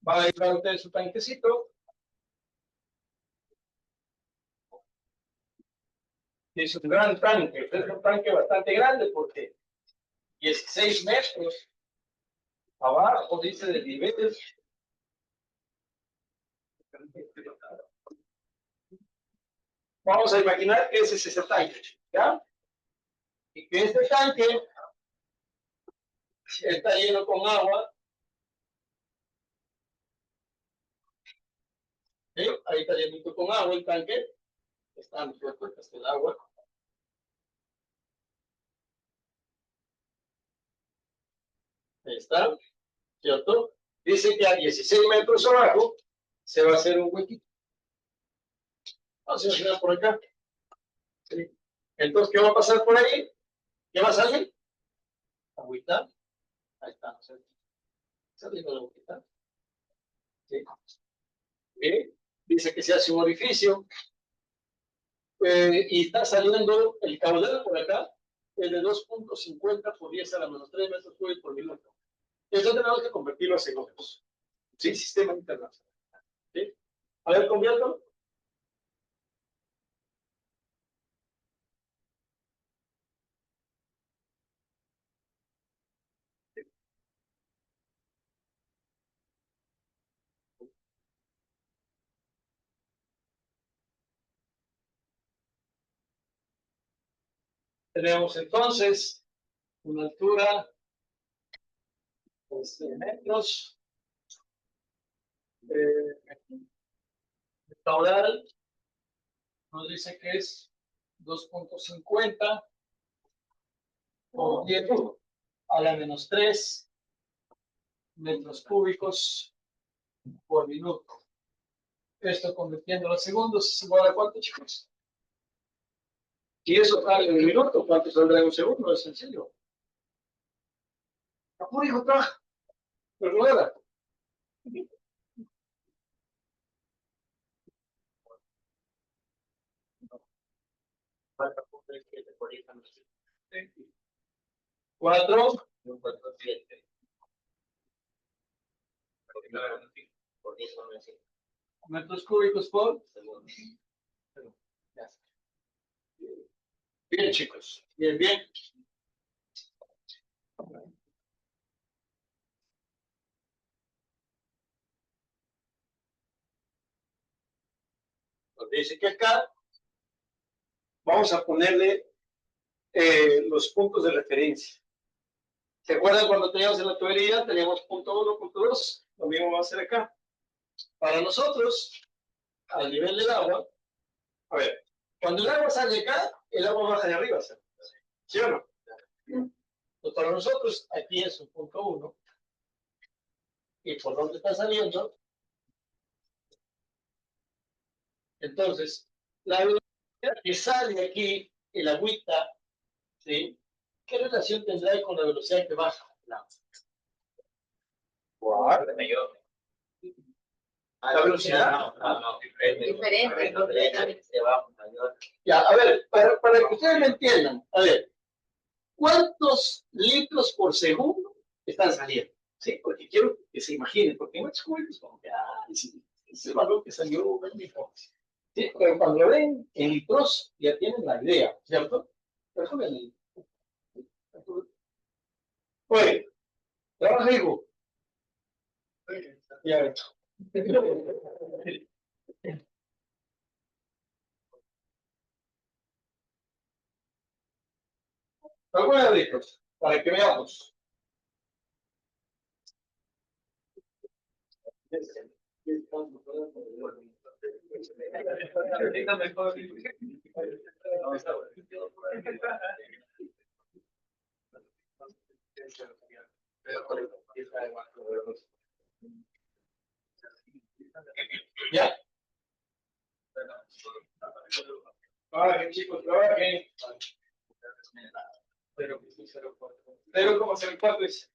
Va a entrar usted su tanquecito. Es un gran tanque, es un tanque bastante grande porque 16 metros abajo, dice, de nivel. Vamos a imaginar que ese es ese tanque, ¿ya? Y que este tanque está lleno con agua. ¿Sí? Ahí está lleno con agua el tanque. Está, ¿no es cierto? Está el agua. Ahí está, ¿cierto? Dice que a 16 metros abajo se va a hacer un huequito. Vamos a imaginar por acá. ¿Sí? Entonces, ¿qué va a pasar por ahí? ¿Qué va a salir? Agüita. Ahí está, ¿no es cierto? Saliendo la agüita. ¿Sí? ¿Sí? Dice que se hace un orificio y está saliendo el caudal por acá, es de 2,50 por 10 a la menos 3 metros cúbicos por minuto. Eso tenemos que convertirlo a segundos. Sí, sistema internacional. ¿Sí? A ver, convierto. Tenemos entonces una altura de metros. El caudal nos dice que es 2,50 por 10 a la menos 3 metros cúbicos por minuto. Esto convirtiéndolo a segundos es igual a ¿cuánto, chicos? Y eso sale en un minuto, ¿cuánto saldrá en un segundo? Es sencillo. Apure, hijo, trabaja. Pero no era. Cuatro metros cúbicos por segundo. Bien, chicos. Bien, bien. Porque dice que acá vamos a ponerle los puntos de referencia. ¿Se acuerdan cuando teníamos en la tubería? Teníamos punto 1, punto 2. Lo mismo va a ser acá. Para nosotros, al nivel del agua, a ver, cuando el agua sale acá, el agua baja de arriba, ¿sí o no? Pues para nosotros, aquí es un punto 1. ¿Y por dónde está saliendo? Entonces, la velocidad que sale aquí, el agüita, ¿sí? ¿Qué relación tendrá con la velocidad que baja? La velocidad. Diferente. Ya, a ver, para que ustedes me entiendan, a ver, ¿cuántos litros por segundo están saliendo? Sí, porque quiero que se imaginen, porque en muchos jóvenes como que, sí, ese valor que salió, es mi forma. Sí, pero cuando lo ven en litros, ya tienen la idea, ¿cierto? Pero eso ven. Oye, trabaja hijo. Ya ves. Alguna de litros, para que veamos. ¿Ya? Trabajen, chicos, trabajen. 0,04 es.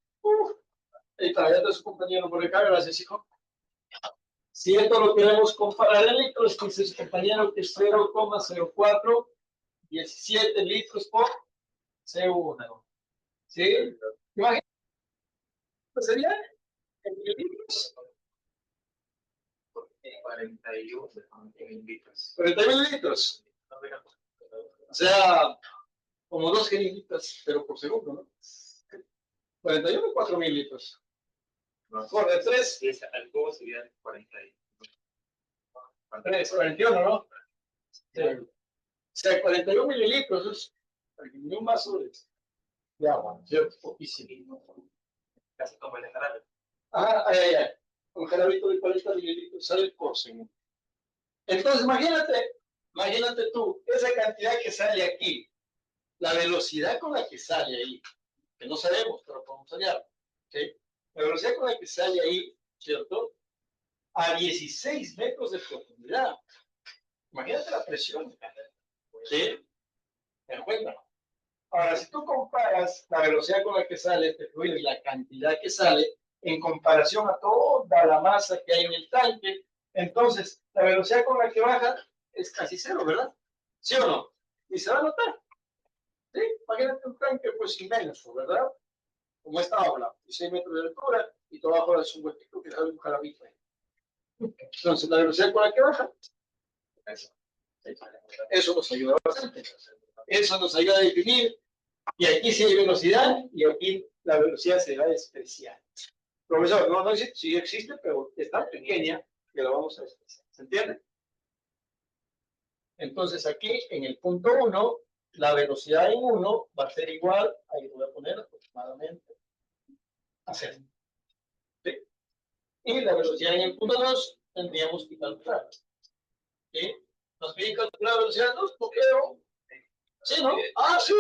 Ahí está, ya está su compañero por acá, gracias, hijo. Si esto lo queremos comparar en litros, dice su compañero que es 0,0417 litros por C1. ¿Sí? Imagínate, sería en mililitros. 41 litros. 41 litros. O sea, como 2 litros, pero por segundo, ¿no? 41 o 4,000 litros. Por de 3. Al cubo sería 41. 41, ¿no? Sí. O sea, 41 mililitros es ni un vaso de agua. ¿Cierto? Poquísimo. Casi como el jarabe. Un jarabito de 40 mililitros sale por segundo. Entonces, imagínate tú, esa cantidad que sale aquí, la velocidad con la que sale ahí, que no sabemos, pero podemos hallar, ¿sí? La velocidad con la que sale ahí, ¿cierto? A 16 metros de profundidad. Imagínate la presión, ¿sí? ¿Te das cuenta? Ahora, si tú comparas la velocidad con la que sale este fluido y la cantidad que sale en comparación a toda la masa que hay en el tanque, entonces la velocidad con la que baja es casi cero, ¿verdad? ¿Sí o no? Y se va a notar. ¿Sí? Imagínate un tanque pues inmenso, ¿verdad? Como esta ola, 16 metros de altura y todo abajo es un huequito que sale un jarabito ahí. Entonces, la velocidad con la que baja, eso nos ayuda bastante. Eso nos ayuda a definir, y aquí sí hay velocidad, y aquí la velocidad se va a despreciar. Profesor, no existe, sí existe, pero es tan pequeña que la vamos a despreciar. ¿Se entiende? Entonces, aquí en el punto 1, la velocidad en 1 va a ser igual, ahí voy a poner aproximadamente a 0. ¿Sí? Y la velocidad en el punto 2 tendríamos que calcular. ¿Sí? ¿Nos piden calcular la velocidad 2? ¿Por qué no? ¿Sí, no? Sí.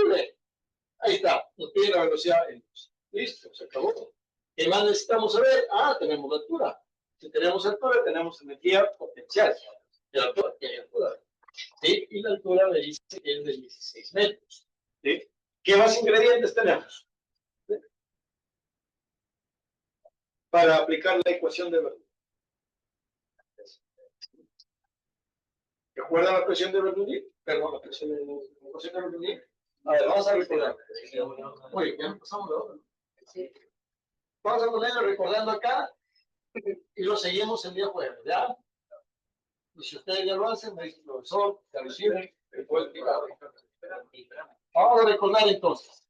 Ahí está, nos pide la velocidad en 2. Listo, se acabó. ¿Qué más necesitamos saber? Tenemos la altura. Si tenemos altura, tenemos energía potencial. De altura, que hay altura. ¿Sí? Y la altura me dice que es de 16 metros. ¿Sí? ¿Qué más ingredientes tenemos? ¿Sí? Para aplicar la ecuación de Bernoulli. ¿Recuerdan la ecuación de Bernoulli? Perdón, la ecuación de Bernoulli. A ver, vamos a recordar. Oye, ya empezamos la otra. Sí. Vamos a ponerlo recordando acá y lo seguimos el día jueves, ¿ya? Y si ustedes ya lo hacen, me dice profesor, ya lo hicieron, vamos a recordar entonces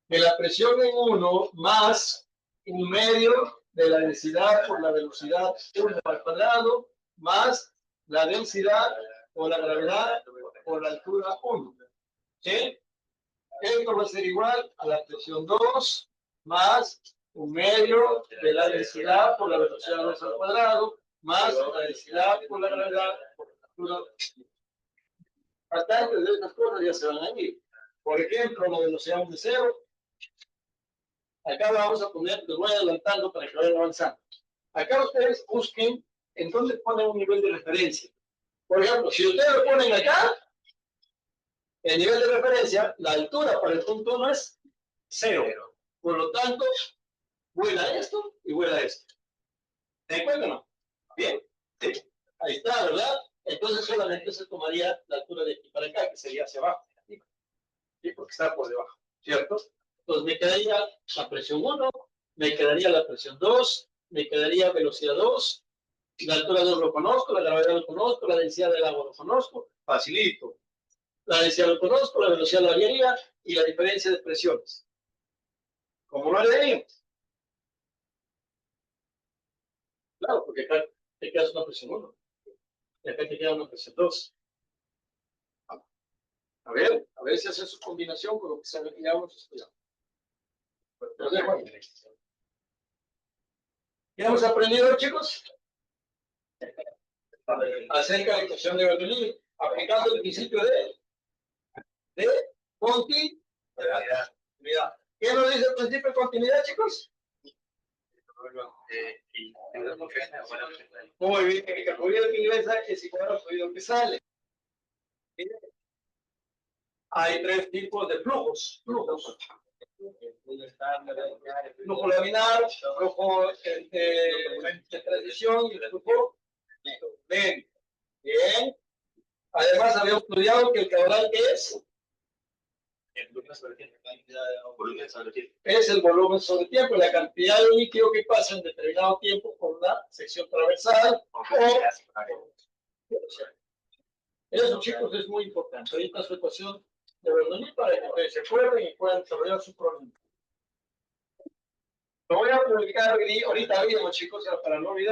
que la presión en 1 más 1/2 de la densidad por la velocidad 1 al cuadrado más la densidad por la gravedad por la altura 1. ¿Sí? Esto va a ser igual a la presión 2 más 1/2 de la densidad por la velocidad 2 al cuadrado más la densidad por la gravedad por la altura. Bastantes de estas cosas ya se van a ir. Por ejemplo, la velocidad de 0. Acá la vamos a poner, les voy adelantando para que vayan avanzando. Acá ustedes busquen en dónde ponen un nivel de referencia. Por ejemplo, si ustedes lo ponen acá, el nivel de referencia, la altura para el punto 1 es 0. Por lo tanto, vuela esto y vuela esto. ¿Se dan cuenta o no? ¿Bien? Sí. Ahí está, ¿verdad? Entonces solamente se tomaría la altura de aquí para acá, que sería hacia abajo. ¿Sí? Porque está por debajo, ¿cierto? Entonces me quedaría la presión 1, me quedaría la presión 2, me quedaría velocidad 2, la altura 2 lo conozco, la gravedad lo conozco, la densidad del agua lo conozco, facilito. La densidad lo conozco, la velocidad lo hallaría y la diferencia de presiones. ¿Cómo lo haríamos? Claro, porque acá te quedas una presión 1 y acá te queda una presión 2. A ver si hace su combinación con lo que ya hemos estudiado. ¿Qué hemos aprendido, chicos? Acerca de la ecuación de Bernoulli, aplicando el principio de continuidad. ¿Qué nos dice el principio de continuidad, chicos? Muy bien, el fluido que ingresa es igual al fluido que sale. Hay 3 tipos de flujos. Flujo laminar, flujo de transición y el flujo medio. Bien. Además, habíamos estudiado que el caudal es el volumen sobre tiempo, la cantidad de líquido que pasa en determinado tiempo por una sección transversal. Eso, chicos, es muy importante. Ahorita su ecuación de Bernoulli para que ustedes se acuerden y puedan desarrollar su problema. Lo voy a publicar ahorita mismo, chicos, para no olvidar.